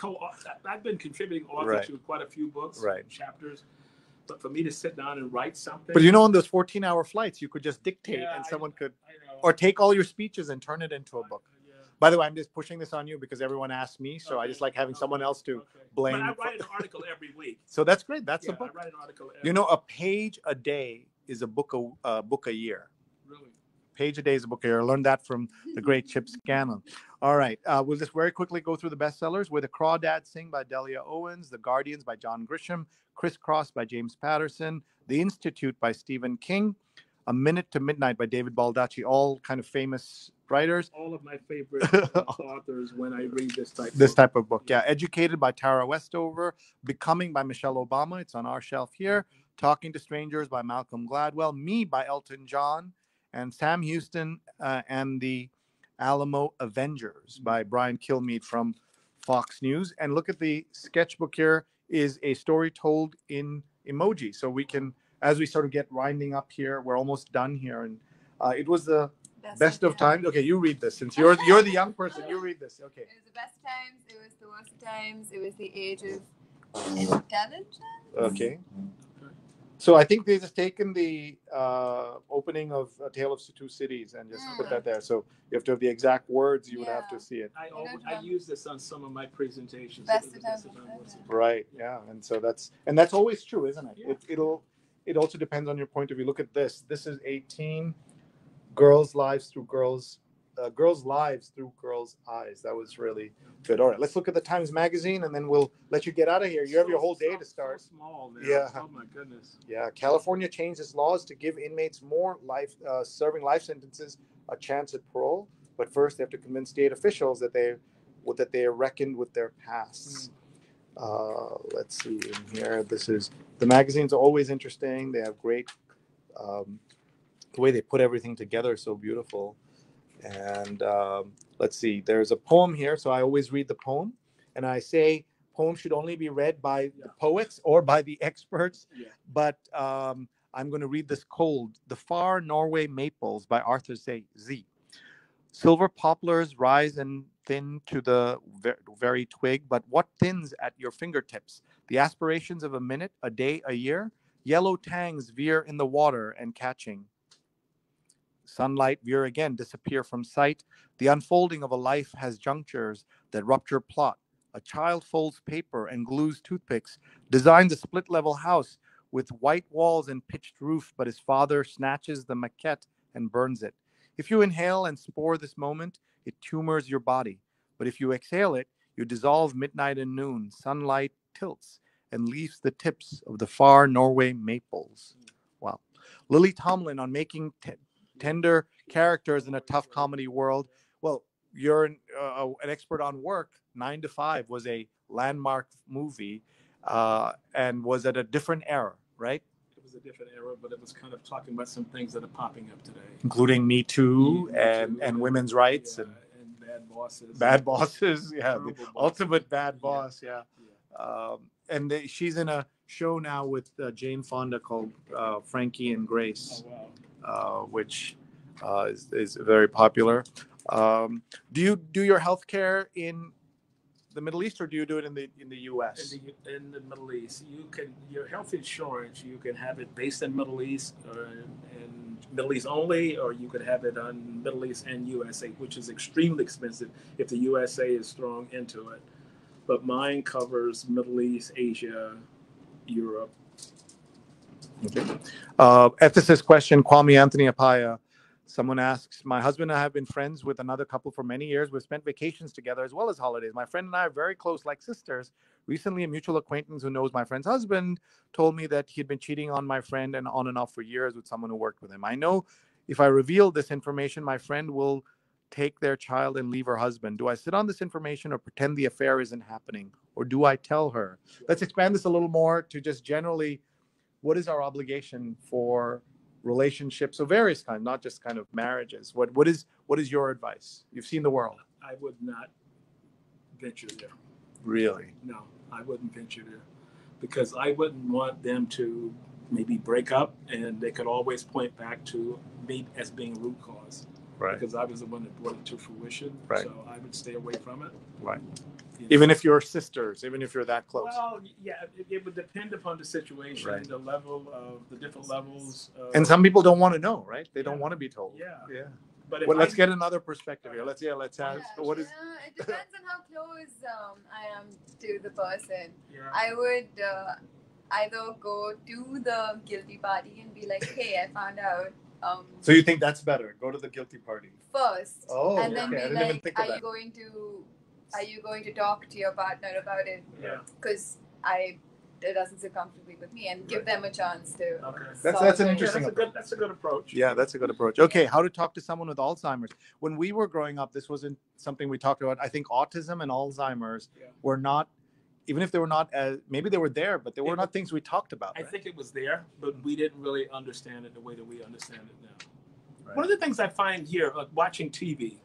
contributing author to quite a few books, chapters. But for me to sit down and write something. But on those 14-hour flights, you could just dictate and someone could, or take all your speeches and turn it into a book. By the way, I'm just pushing this on you because everyone asks me, so I just like having someone else to blame. But I write an article every week. So that's great. That's a book. I write an article every a page a day is a book a year. Really? Page a day is a book a year. I learned that from the great Chip Scanlon. All right. We'll just very quickly go through the bestsellers. Where the Crawdads Sing by Delia Owens, The Guardians by John Grisham, Crisscross by James Patterson, The Institute by Stephen King, A Minute to Midnight by David Baldacci, all kind of famous writers. All of my favorite authors when I read this type of book. Yeah. Educated by Tara Westover, Becoming by Michelle Obama. It's on our shelf here. Talking to Strangers by Malcolm Gladwell, Me by Elton John, and Sam Houston and the Alamo Avengers by Brian Kilmeade from Fox News. And look at the sketchbook here is a story told in emoji. So we can, as we sort of get winding up here, we're almost done here. And it was the best of times. Okay, you read this. Since you're the young person, you read this. Okay. It was the best times. It was the worst times. It was the age of intelligence. Okay. So I think they've just taken the opening of A Tale of Two Cities and just put that there. So you have to have the exact words. You would have to see it. I use this on some of my presentations. Right. Yeah. And so that's always true, isn't it? Yeah. It also depends on your point of view. Look at this. This is 18 girls' lives through girls' eyes. That was really good. All right, let's look at the Times Magazine, and then we'll let you get out of here. You have your whole day to start. So small now. Yeah. Oh my goodness. Yeah. California changed its laws to give inmates more serving life sentences a chance at parole, but first they have to convince state officials that they reckoned with their pasts. Let's see in here. The magazines are always interesting. They have great the way they put everything together is so beautiful. And let's see, there's a poem here. So I always read the poem, and I say poems should only be read by the poets or by the experts. Yeah. But I'm going to read this cold. The Far Norway Maples by Arthur Z. Silver poplars rise and thin to the very twig, but what thins at your fingertips? The aspirations of a minute, a day, a year? Yellow tangs veer in the water and catching. Sunlight veer again, disappear from sight. The unfolding of a life has junctures that rupture plot. A child folds paper and glues toothpicks, designs a split-level house with white walls and pitched roof, but his father snatches the maquette and burns it. If you inhale and spore this moment, it tumors your body. But if you exhale it, you dissolve midnight and noon. Sunlight tilts and leaves the tips of the Far Norway maples. Wow. Lily Tomlin on making tender characters in a tough comedy world. Well, you're an expert on work. 9 to 5 was a landmark movie and was at a different era, right? It was a different era, but it was kind of talking about some things that are popping up today, including Me Too and women's rights and bad bosses. Bad bosses, yeah. The ultimate bad boss, yeah. And she's in a show now with Jane Fonda called Frankie and Grace. Oh, wow. Which is very popular. Do you do your healthcare in the Middle East, or do you do it in the U.S.? In the Middle East, your health insurance, you can have it based in Middle East or in Middle East only, or you could have it on Middle East and USA, which is extremely expensive if the USA is thrown into it. but mine covers Middle East, Asia, Europe. Okay. Ethicist question, Kwame Anthony Apaya. Someone asks, my husband and I have been friends with another couple for many years. We've spent vacations together as well as holidays. My friend and I are very close, like sisters. Recently, a mutual acquaintance who knows my friend's husband told me that he'd been cheating on my friend and on and off for years with someone who worked with him. I know if I reveal this information, my friend will take their child and leave her husband. Do I sit on this information or pretend the affair isn't happening? Or do I tell her? Let's expand this a little more to just generally, what is our obligation for relationships of various kinds, not just kind of marriages? What is your advice? You've seen the world. I would not venture there. Really? No, I wouldn't venture there because I wouldn't want them to maybe break up, and they could always point back to me as being root cause. Right. Because I was the one that brought it to fruition. Right. So I would stay away from it. Right. You know? Even if you're sisters, even if you're that close. Well, yeah, it would depend upon the situation, Right. the level of the different levels. And some people don't want to know, right? They don't Yeah. want to be told. Yeah. Yeah. But if Well, let's get another perspective here. Let's ask. What is? It depends on how close I am to the person. Yeah. I would either go to the guilty party and be like, "Hey, I found out." So you think that's better? Go to the guilty party First, Oh, and then okay. I be didn't even like, think of "Are you that. going to talk to your partner about it?" Yeah. Because it doesn't sit comfortably with me, and give Right. them a chance to. Okay. That's solve an it. interesting That's a good approach. Yeah, that's a good approach. Okay, how to talk to someone with Alzheimer's. When we were growing up, this wasn't something we talked about. I think autism and Alzheimer's Yeah. were not, even if they were not as, maybe they were there, but they were not things we talked about. I Right? think it was there, but we didn't really understand it the way that we understand it now. Right. One of the things I find here, watching TV,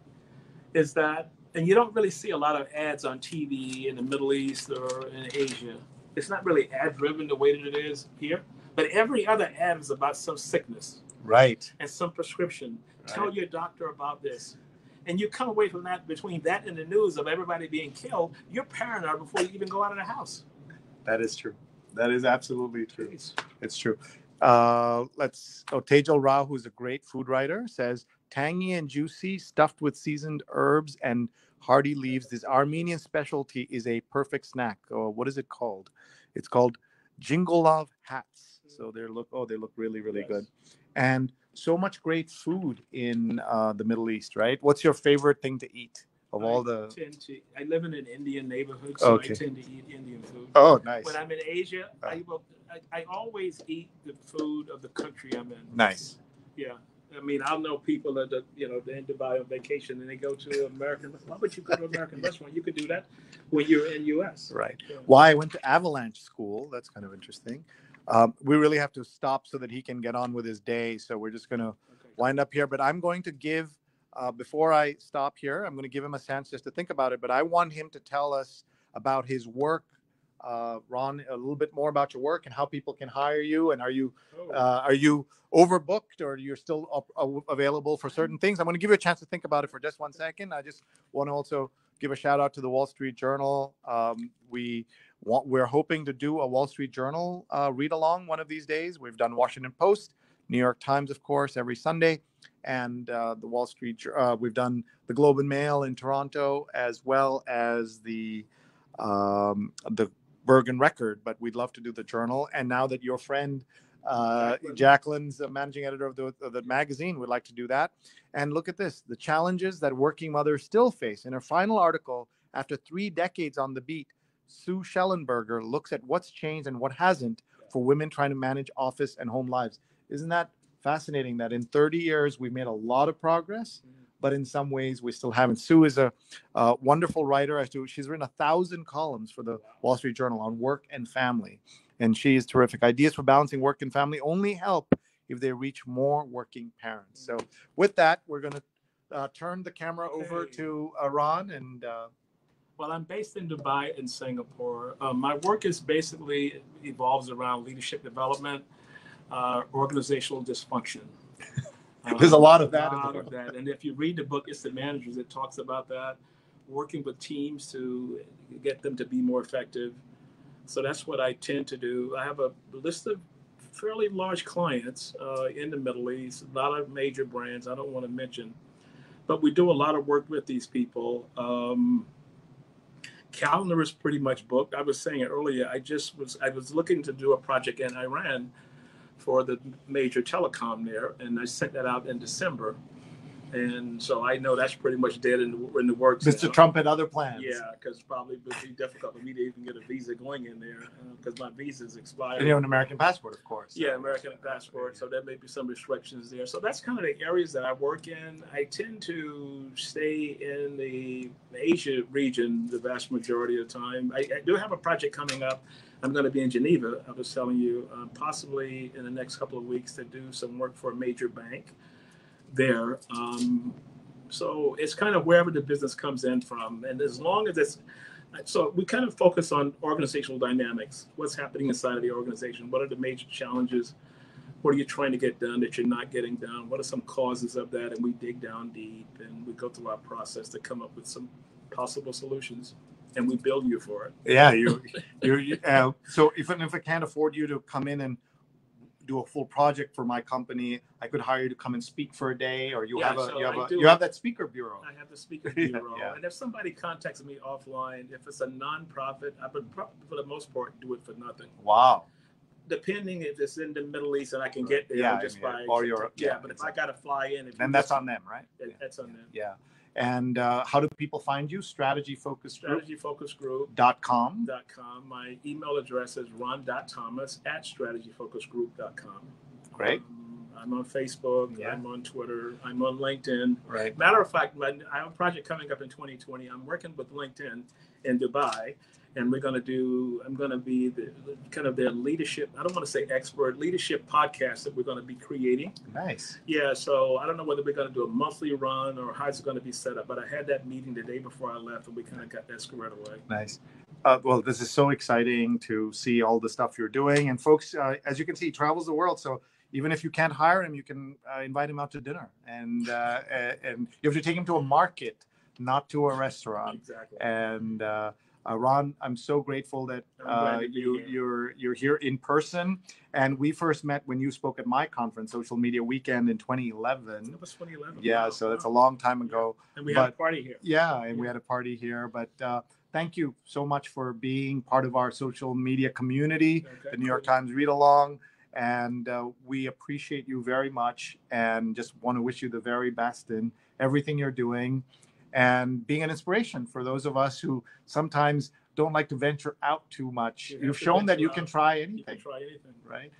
is that, and you don't really see a lot of ads on TV in the Middle East or in Asia. It's not really ad driven the way that it is here, but every other ad is about some sickness Right. and some prescription. Tell Right. your doctor about this. And you come away from that, between that and the news of everybody being killed, you're paranoid before you even go out of the house. That is true. That is absolutely true. Please. It's true. Tejal Rao, who's a great food writer, says tangy and juicy, stuffed with seasoned herbs and hearty leaves. This Armenian specialty is a perfect snack. What is it called? It's called Jingolov hats. So they look really, really good. And so much great food in the Middle East, right? What's your favorite thing to eat of all the? I live in an Indian neighborhood, so Okay. I tend to eat Indian food. Oh, nice. When I'm in Asia, I always eat the food of the country I'm in. Nice. Yeah. I mean, I'll know people that they're in Dubai on vacation and they go to American. Why would you go to an American restaurant? You could do that when you're in U.S. Right. Yeah. Why I went to Avalanche School. That's kind of interesting. We really have to stop so that he can get on with his day. So we're just going to wind up here. But I'm going to give, before I stop here, I'm going to give him a chance just to think about it. But I want him to tell us about his work. Ron, a little bit more about your work and how people can hire you. And are you overbooked or you're still available for certain things? I'm going to give you a chance to think about it for just 1 second. I just want to also give a shout out to the Wall Street Journal. We're hoping to do a Wall Street Journal read along one of these days. We've done Washington Post, New York Times, of course, every Sunday, and the Wall Street. We've done the Globe and Mail in Toronto, as well as the Bergen Record. But we'd love to do the Journal. And now that your friend Jacqueline's the managing editor of the magazine, would like to do that. And look at this: the challenges that working mothers still face. In her final article, after 3 decades on the beat, Sue Schellenberger looks at what's changed and what hasn't for women trying to manage office and home lives. Isn't that fascinating that in 30 years we've made a lot of progress, but in some ways we still haven't? Sue is a wonderful writer. She's written 1,000 columns for the Wall Street Journal on work and family, and she is terrific. Ideas for balancing work and family only help if they reach more working parents. So with that, we're going to turn the camera over to Ron and. Well, I'm based in Dubai and Singapore. My work is basically evolves around leadership development, organizational dysfunction. There's a lot of that. And if you read the book, It's the Managers, it talks about that, working with teams to get them to be more effective. So that's what I tend to do. I have a list of fairly large clients in the Middle East, a lot of major brands I don't want to mention, but we do a lot of work with these people. calendar is pretty much booked. I was saying it earlier. I was looking to do a project in Iran for the major telecom there, and I sent that out in December. And so I know that's pretty much dead in the works. Mr. Trump had other plans. Yeah, because probably it would be difficult for me to even get a visa going in there because my visa's expired. And you have an American passport, of course. Yeah, American passport. So there may be some restrictions there. So that's kind of the areas that I work in. I tend to stay in the Asia region the vast majority of the time. I do have a project coming up. I'm going to be in Geneva, I was telling you, possibly in the next couple of weeks to do some work for a major bank there. So it's kind of wherever the business comes in from. And as long as it's, so we kind of focus on organizational dynamics. What's happening inside of the organization? What are the major challenges? What are you trying to get done that you're not getting done? What are some causes of that? And we dig down deep and we go through our process to come up with some possible solutions. And we build you for it. Yeah, so even if I can't afford you to come in and do a full project for my company, I could hire you to come and speak for a day, or you have that speaker bureau. I have the speaker bureau, Yeah. And if somebody contacts me offline, if it's a nonprofit, I would for the most part do it for nothing. Wow. Depending if it's in the Middle East and I can get there by or Europe. But if I got to fly in, then that's on them, right? That's on them. Yeah. And how do people find you? StrategyFocusGroup.com. My email address is ron.thomas@strategyfocusgroup.com. Great. I'm on Facebook. Yeah. I'm on Twitter. I'm on LinkedIn. Right. Matter of fact, I have a project coming up in 2020. I'm working with LinkedIn in Dubai. And I'm going to be their leadership, I don't want to say expert, leadership podcast that we're going to be creating. Nice. Yeah, so I don't know whether we're going to do a monthly run or how it's going to be set up, but I had that meeting the day before I left and we kind of got that squared away. Nice. Well, this is so exciting to see all the stuff you're doing. And folks, as you can see, he travels the world. So even if you can't hire him, you can invite him out to dinner. And you have to take him to a market, not to a restaurant. Exactly. And Ron, I'm so grateful that you're here in person. And we first met when you spoke at my conference, Social Media Weekend, in 2011. It was 2011. Yeah, wow. So that's a long time ago. Yeah. And we had a party here. Yeah, and we had a party here. But thank you so much for being part of our social media community, the New York Times Read Along. And we appreciate you very much and just want to wish you the very best in everything you're doing, and being an inspiration for those of us who sometimes don't like to venture out too much. You've shown that you can try anything. You can try anything, right?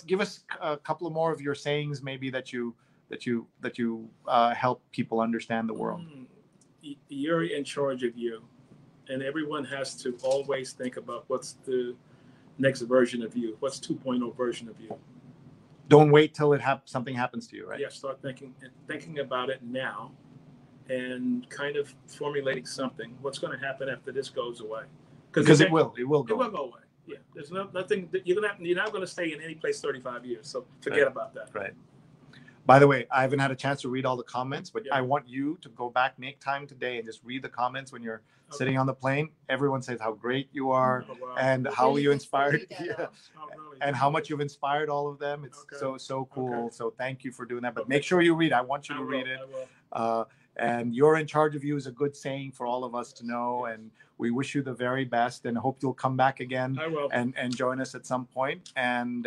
Give us a couple of more of your sayings, maybe that you help people understand the world. You're in charge of you, and everyone has to always think about what's the next version of you. What's 2.0 version of you? Don't wait till something happens to you, right? Yeah, start thinking about it now. And kind of formulating something. What's going to happen after this goes away? Because it will go. It will go away. Yeah, there's nothing. You're not going to stay in any place 35 years. So forget about that. Right. By the way, I haven't had a chance to read all the comments, but I want you to go back, make time today, and just read the comments when you're sitting on the plane. Everyone says how great you are, and how you inspired, and how much you've inspired all of them. It's so cool. Okay. So thank you for doing that. But make sure you read. I want you to read it. And you're in charge of you is a good saying for all of us to know. And we wish you the very best and hope you'll come back again and join us at some point. And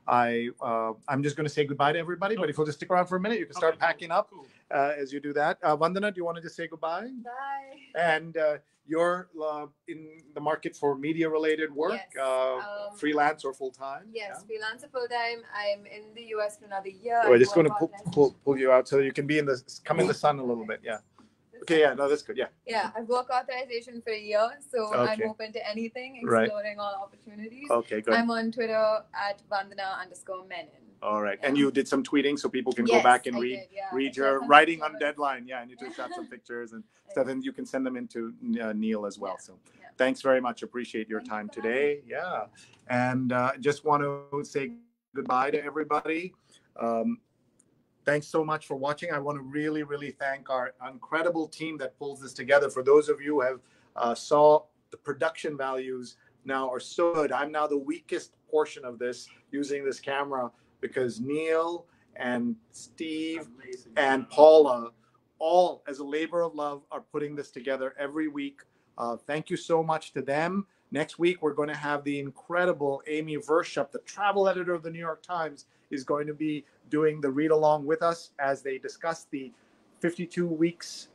I'm just going to say goodbye to everybody. But if you'll just stick around for a minute, you can start packing up as you do that. Vandana, do you want to just say goodbye? Bye. And you're in the market for media-related work, freelance or full-time? Yes, freelance or full-time. I'm in the US for another year. I just want to pull you out so that you can be come in the sun a little bit. Yeah. Okay. Yeah. No, that's good. Yeah. Yeah, I've work authorization for a year, so I'm open to anything, exploring all opportunities. Okay. Good. I'm on Twitter at Vandana_Menon. All right. And you did some tweeting so people can go back and read your writing on deadline. Yeah. And you just shot some pictures and stuff, and you can send them into Neil as well. So thanks very much. Appreciate your time today. Yeah. And just want to say goodbye to everybody. Thanks so much for watching. I want to really, really thank our incredible team that pulls this together. For those of you who have saw the production values now are so good. I'm now the weakest portion of this using this camera, because Neil and Steve and Paula, all as a labor of love, are putting this together every week. Thank you so much to them. Next week, we're going to have the incredible Amy Vershup, the travel editor of the New York Times, is going to be doing the read along with us as they discuss the 52 weeks,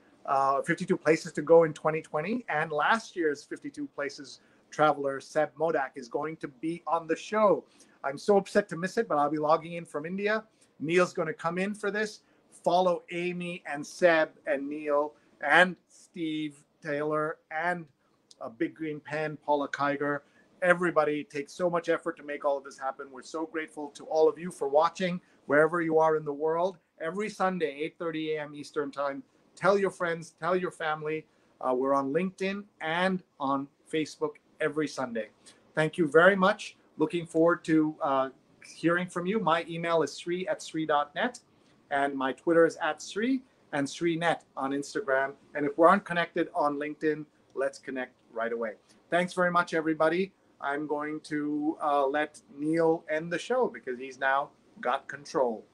52 places to go in 2020. And last year's 52 places traveler, Seb Modak, is going to be on the show. I'm so upset to miss it, but I'll be logging in from India. Neil's going to come in for this. Follow Amy and Seb and Neil and Steve Taylor and Big Green Pen, Paula Kiger. Everybody takes so much effort to make all of this happen. We're so grateful to all of you for watching wherever you are in the world. Every Sunday, 8:30 a.m. Eastern Time. Tell your friends, tell your family. We're on LinkedIn and on Facebook every Sunday. Thank you very much. Looking forward to hearing from you. My email is sree@sree.net, and my Twitter is @Sree, and SreeNet on Instagram. And if we aren't connected on LinkedIn, let's connect right away. Thanks very much, everybody. I'm going to let Neil end the show because he's now got control.